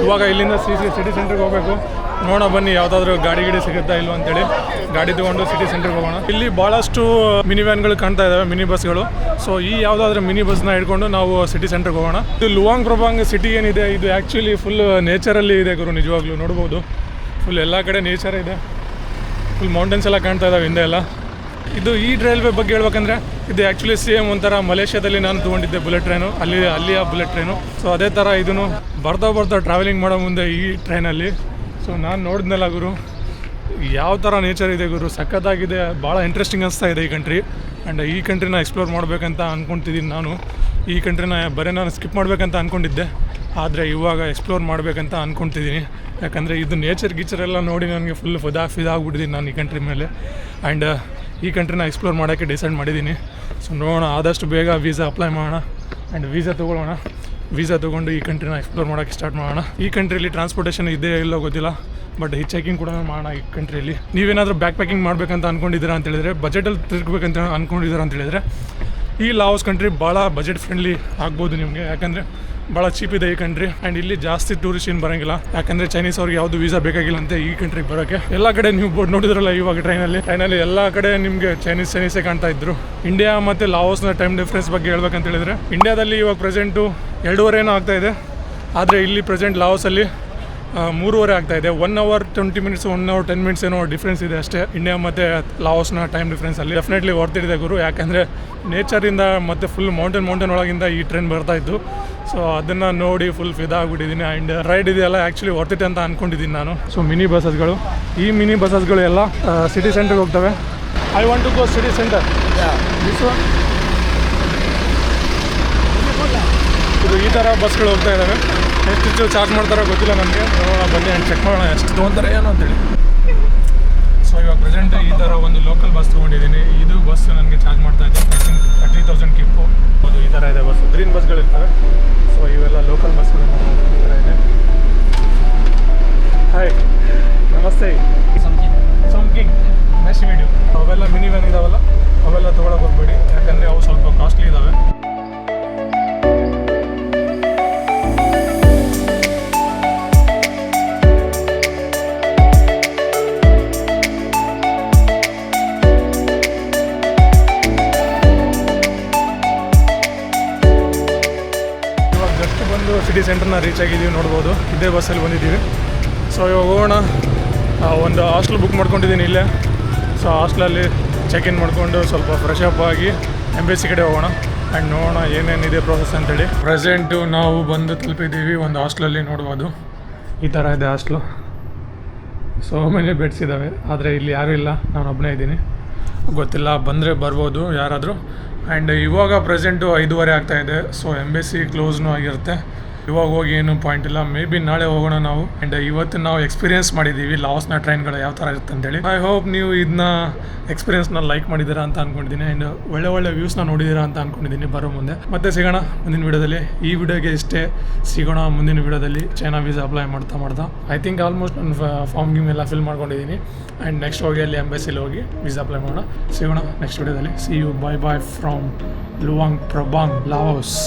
ಇವಾಗ ಇಲ್ಲಿಂದ ಸಿಟಿ ಸೆಂಟ್ರಿಗೆ ಹೋಗಬೇಕು. ನೋಡೋಣ ಬನ್ನಿ ಯಾವುದಾದ್ರೂ ಗಾಡಿ ಸಿಗುತ್ತಾ ಇಲ್ವ ಅಂತೇಳಿ ಗಾಡಿ ತೊಗೊಂಡು ಸಿಟಿ ಸೆಂಟ್ರಿಗೆ ಹೋಗೋಣ. ಇಲ್ಲಿ ಭಾಳಷ್ಟು ಮಿನಿ ವ್ಯಾನ್ಗಳು ಕಾಣ್ತಾ ಇದ್ದಾವೆ, ಮಿನಿ ಬಸ್ಗಳು. ಸೊ ಈ ಯಾವುದಾದ್ರೂ ಮಿನಿ ಬಸ್ನ ಹಿಡ್ಕೊಂಡು ನಾವು ಸಿಟಿ ಸೆಂಟ್ರಿಗೆ ಹೋಗೋಣ. ಇದು ಲುವಾಂಗ್ ಪ್ರಭಾಂಗ್ ಸಿಟಿ ಏನಿದೆ ಇದು ಆ್ಯಕ್ಚುಲಿ ಫುಲ್ ನೇಚರಲ್ಲಿ ಇದೆ ಗುರು. ನಿಜವಾಗ್ಲೂ ನೋಡ್ಬೋದು ಫುಲ್ ಎಲ್ಲ ಕಡೆ ನೇಚರ್ ಇದೆ. ಫುಲ್ ಮೌಂಟೇನ್ಸ್ ಎಲ್ಲ ಕಾಣ್ತಾ ಇದ್ದಾವೆ ಹಿಂದೆ ಎಲ್ಲ. ಇದು ಈ ರೈಲ್ವೆ ಬಗ್ಗೆ ಹೇಳ್ಬೇಕಂದ್ರೆ ಇದು ಆ್ಯಕ್ಚುಲಿ ಸೇಮ್ ಒಂಥರ ಮಲೇಷ್ಯಾದಲ್ಲಿ ನಾನು ತೊಗೊಂಡಿದ್ದೆ ಬುಲೆಟ್ ಟ್ರೈನು, ಅಲ್ಲಿಯ ಬುಲೆಟ್ ಟ್ರೈನು. ಸೊ ಅದೇ ಥರ ಇದನ್ನು ಬರ್ತಾ ಟ್ರಾವೆಲಿಂಗ್ ಮಾಡೋ ಮುಂದೆ ಈ ಟ್ರೈನಲ್ಲಿ. ಸೊ ನಾನು ನೋಡಿದ್ನಲ್ಲ ಗುರು ಯಾವ ಥರ ನೇಚರ್ ಇದೆ ಗುರು, ಸಖತ್ತಾಗಿದೆ. ಭಾಳ ಇಂಟ್ರೆಸ್ಟಿಂಗ್ ಅನಿಸ್ತಾ ಇದೆ ಈ ಕಂಟ್ರಿ. ಆ್ಯಂಡ್ ಈ ಕಂಟ್ರಿನ ಎಕ್ಸ್ಪ್ಲೋರ್ ಮಾಡಬೇಕಂತ ಅಂದ್ಕೊತಿದ್ದೀನಿ ನಾನು. ಈ ಕಂಟ್ರಿನ ಬರೀ ನಾನು ಸ್ಕಿಪ್ ಮಾಡಬೇಕಂತ ಅಂದ್ಕೊಂಡಿದ್ದೆ, ಆದರೆ ಇವಾಗ ಎಕ್ಸ್ಪ್ಲೋರ್ ಮಾಡಬೇಕಂತ ಅಂದ್ಕೊತಿದ್ದೀನಿ. ಯಾಕಂದರೆ ಇದು ಗೀಚರೆಲ್ಲ ನೋಡಿ ನನಗೆ ಫುಲ್ ಫಿದಾಗ್ಬಿಟ್ಟಿದ್ದೀನಿ ನಾನು ಈ ಕಂಟ್ರಿ ಮೇಲೆ. ಆ್ಯಂಡ್ ಈ ಕಂಟ್ರಿನ ಎಕ್ಸ್ಪ್ಲೋರ್ ಮಾಡೋಕ್ಕೆ ಡಿಸೈಡ್ ಮಾಡಿದ್ದೀನಿ. ಸೊ ನೋಡೋಣ, ಆದಷ್ಟು ಬೇಗ ವೀಸಾ ಅಪ್ಲೈ ಮಾಡೋಣ ಆ್ಯಂಡ್ ವೀಸಾ ತೊಗೊಂಡು ಈ ಕಂಟ್ರಿನ ಎಕ್ಸ್ಪ್ಲೋರ್ ಮಾಡೋಕ್ಕೆ ಸ್ಟಾರ್ಟ್ ಮಾಡೋಣ. ಈ ಕಂಟ್ರಿಯಲ್ಲಿ ಟ್ರಾನ್ಸ್ಪೋರ್ಟೇಷನ್ ಇದೆ ಇಲ್ಲೋ ಗೊತ್ತಿಲ್ಲ, ಬಟ್ ಹಿಚ್ ಹೈಕಿಂಗ್ ಕೂಡ ಮಾಡೋಣ ಈ ಕಂಟ್ರಿಯಲ್ಲಿ. ನೀವೇನಾದರೂ ಬ್ಯಾಕ್ ಪ್ಯಾಕಿಂಗ್ ಮಾಡಬೇಕಂತ ಅಂದ್ಕೊಂಡಿದ್ದೀರಾ ಅಂತ ಹೇಳಿದ್ರೆ, ಬಜೆಟಲ್ಲಿ ತಿರ್ಗಬೇಕಂತ ಅಂದ್ಕೊಂಡಿದ್ದೀರಾ ಅಂತ ಹೇಳಿದ್ರೆ, ಈ ಲಾವೋಸ್ ಕಂಟ್ರಿ ಭಾಳ ಬಜೆಟ್ ಫ್ರೆಂಡ್ಲಿ ಆಗ್ಬೋದು ನಿಮಗೆ. ಯಾಕಂದರೆ ಭಾಳ ಚೀಪ್ ಇದೆ ಈ ಕಂಟ್ರಿ. ಆ್ಯಂಡ್ ಇಲ್ಲಿ ಜಾಸ್ತಿ ಟೂರಿಸ್ಟ್ ಏನು ಬರೋಂಗಿಲ್ಲ, ಯಾಕಂದರೆ ಚೈನೀಸ್ ಅವ್ರಿಗೆ ಯಾವುದು ವೀಸಾ ಬೇಕಾಗಿಲ್ಲ ಅಂತ ಈ ಕಂಟ್ರಿಗೆ ಬರೋಕ್ಕೆ. ಎಲ್ಲ ಕಡೆ ನೀವು ಬೋರ್ಡ್ ನೋಡಿದ್ರಲ್ಲ ಇವಾಗ ಟ್ರೈನಲ್ಲಿ ಎಲ್ಲ ಕಡೆ ನಿಮಗೆ ಚೈನೀಸೇ ಕಾಣ್ತಾ ಇದ್ರು. ಇಂಡಿಯಾ ಮತ್ತು ಲಾವೋಸ್ನ ಟೈಮ್ ಡಿಫ್ರೆನ್ಸ್ ಬಗ್ಗೆ ಹೇಳ್ಬೇಕಂತ ಹೇಳಿದ್ರೆ, ಇಂಡಿಯಾದಲ್ಲಿ ಇವಾಗ ಪ್ರೆಸೆಂಟು 2:30 ಆಗ್ತಾಯಿದೆ, ಆದರೆ ಇಲ್ಲಿ ಪ್ರೆಸೆಂಟ್ ಲಾವೋಸಲ್ಲಿ 3:30 ಆಗ್ತಾಯಿದೆ. 1 hour 20 minutes 1 hour 10 minutes ಏನೋ ಡಿಫ್ರೆನ್ಸ್ ಇದೆ ಅಷ್ಟೇ ಇಂಡಿಯಾ ಮತ್ತು ಲಾವೋಸ್ನ ಟೈಮ್ ಡಿಫ್ರೆನ್ಸಲ್ಲಿ. ಡೆಫಿನೆಟ್ಲಿ ವರ್ತಿದೆ ಗುರು, ಯಾಕಂದರೆ ನೇಚರಿಂದ ಮತ್ತು ಫುಲ್ ಮೌಂಟೇನ್ ಒಳಗಿಂದ ಈ ಟ್ರೈನ್ ಬರ್ತಾಯಿತ್ತು. ಸೊ ಅದನ್ನು ನೋಡಿ ಫುಲ್ ಫಿದಾಗ್ಬಿಟ್ಟಿದ್ದೀನಿ. ಆ್ಯಂಡ್ ರೈಡ್ ಇದೆಯಲ್ಲ ಆ್ಯಕ್ಚುಲಿ ವರ್ತಿದೆ ಅಂತ ಅಂದ್ಕೊಂಡಿದ್ದೀನಿ ನಾನು. ಸೊ ಮಿನಿ ಬಸ್ಸಸ್ಗಳು ಎಲ್ಲ ಸಿಟಿ ಸೆಂಟ್ರಿಗೆ ಹೋಗ್ತವೆ. I want to go city centre. ಇದು ಈ ಥರ ಬಸ್ಗಳು ಹೋಗ್ತಾ ಇದ್ದಾವೆ. ಎಷ್ಟು ಚಾರ್ಜ್ ಮಾಡ್ತಾರೋ ಗೊತ್ತಿಲ್ಲ ನನಗೆ. ನೋಡೋಣ ಬನ್ನಿ ಆ್ಯಂಡ್ ಚೆಕ್ ಮಾಡೋಣ ಎಷ್ಟು ತೊಗೊತಾರೆ ಏನೋ ಅಂತೇಳಿ. ಸೊ ಇವಾಗ ಪ್ರೆಸೆಂಟ್ ಈ ಥರ ಒಂದು ಲೋಕಲ್ ಬಸ್ ತೊಗೊಂಡಿದ್ದೀನಿ. ಇದು ಬಸ್ ನನಗೆ ಚಾರ್ಜ್ ಮಾಡ್ತಾ ಇದೆ 30,000 ಕಿಪ್ಪು. ಅದು ಈ ಥರ ಇದೆ ಬಸ್. ಗ್ರೀನ್ ಬಸ್ಗಳಿರ್ತವೆ. ಸೊ ಇವೆಲ್ಲ ಲೋಕಲ್ ಬಸ್ಗಳು ಈ ಥರ ಇದೆ. ಹಾಯ್, ನಮಸ್ತೆ. ಸಮ್ಕಿಂಗ್ ನೈಸ್ ಟು ಮೀಟ್ ಯು. ಅವೆಲ್ಲ ಮಿನಿ ವ್ಯಾನ್ ಇದಾವಲ್ಲ, ಅವೆಲ್ಲ ತೊಗೊಳಕ್ಕೆ ಹೋಗ್ಬೇಡಿ, ಯಾಕಂದರೆ ಅವು ಸ್ವಲ್ಪ ಕಾಸ್ಟ್ಲಿ ಇದ್ದಾವೆ. ಸಿಟಿ ಸೆಂಟರ್ನ ರೀಚ್ ಆಗಿದ್ದೀವಿ, ನೋಡ್ಬೋದು. ಇದೇ ಬಸ್ಸಲ್ಲಿ ಬಂದಿದ್ದೀವಿ. ಸೊ ಇವಾಗ ಹೋಗೋಣ. ಒಂದು ಹಾಸ್ಟೆಲ್ ಬುಕ್ ಮಾಡ್ಕೊಂಡಿದ್ದೀನಿ ಇಲ್ಲೇ. ಸೊ ಹಾಸ್ಟೆಲಲ್ಲಿ ಚೆಕ್ ಇನ್ ಮಾಡಿಕೊಂಡು ಸ್ವಲ್ಪ ಫ್ರೆಶ್ ಅಪ್ ಆಗಿ ಎಂಬೆಸಿ ಕಡೆ ಹೋಗೋಣ ಆ್ಯಂಡ್ ನೋಡೋಣ ಏನೇನಿದೆ ಪ್ರೋಸೆಸ್ ಅಂತೇಳಿ. ಪ್ರೆಸೆಂಟು ನಾವು ಬಂದು ತಲುಪಿದ್ದೀವಿ ಒಂದು ಹಾಸ್ಟೆಲಲ್ಲಿ, ನೋಡ್ಬೋದು. ಈ ಥರ ಇದೆ ಹಾಸ್ಟ್ಲು. ಸೊ ಮೆನಿ ಬೆಡ್ಸ್ ಇದ್ದಾವೆ, ಆದರೆ ಇಲ್ಲಿ ಯಾರೂ ಇಲ್ಲ, ನಾನು ಒಬ್ಬನೇ ಇದ್ದೀನಿ. ಗೊತ್ತಿಲ್ಲ, ಬಂದರೆ ಬರ್ಬೋದು ಯಾರಾದರೂ. ಆ್ಯಂಡ್ ಇವಾಗ ಪ್ರೆಸೆಂಟು 5:30 ಆಗ್ತಾಯಿದೆ. ಸೊ ಎಂಬೆಸಿ ಕ್ಲೋಸ್ನೂ ಆಗಿರುತ್ತೆ. ಇವಾಗ ಹೋಗಿ ಏನು ಪಾಯಿಂಟ್ ಇಲ್ಲ, ಮೇ ಬಿ ನಾಳೆ ಹೋಗೋಣ ನಾವು. ಆ್ಯಂಡ್ ಇವತ್ತು ನಾವು ಎಕ್ಸ್ಪೀರಿಯೆನ್ಸ್ ಮಾಡಿದ್ದೀವಿ ಲಾವೋಸ್ನ ಟ್ರೈನ್ಗಳು ಯಾವ ಥರ ಇರುತ್ತೆ ಅಂತೇಳಿ. ಐ ಹೋಪ್ ನೀವು ಇದನ್ನ ಎಕ್ಸ್ಪೀರಿಯೆನ್ಸ್ನ ಲೈಕ್ ಮಾಡಿದ್ದೀರಾ ಅಂತ ಅಂದ್ಕೊಂಡಿದ್ದೀನಿ. ಆ್ಯಂಡ್ ಒಳ್ಳೆ ವ್ಯೂಸ್ನ ನೋಡಿದ್ದೀರಾ ಅಂತ ಅಂದ್ಕೊಂಡಿದ್ದೀನಿ. ಬರೋ ಮುಂದೆ ಮತ್ತೆ ಸಿಗೋಣ ಮುಂದಿನ ವೀಡಿಯೋದಲ್ಲಿ. ಈ ವಿಡಿಯೋಗೆ ಇಷ್ಟೇ, ಸಿಗೋಣ ಮುಂದಿನ ವೀಡಿಯೋದಲ್ಲಿ. ಚೈನಾ ವೀಸಾ ಅಪ್ಲೈ ಮಾಡ್ತಾ ಐ ಥಿಂಕ್ ಆಲ್ಮೋಸ್ಟ್ ನಾನು ಫಾರ್ಮ್ ಗೀಮ್ ಎಲ್ಲ ಫಿಲ್ ಮಾಡ್ಕೊಂಡಿದ್ದೀನಿ. ಆ್ಯಂಡ್ ನೆಕ್ಸ್ಟ್ ಹೋಗಿ ಅಲ್ಲಿ ಎಂಬೆಸಿಲಿ ಹೋಗಿ ವೀಸಾ ಅಪ್ಲೈ ಮಾಡೋಣ. ಸಿಗೋಣ ನೆಕ್ಸ್ಟ್ ವೀಡಿಯೋದಲ್ಲಿ. See you, bye from Luang Prabang, Laos.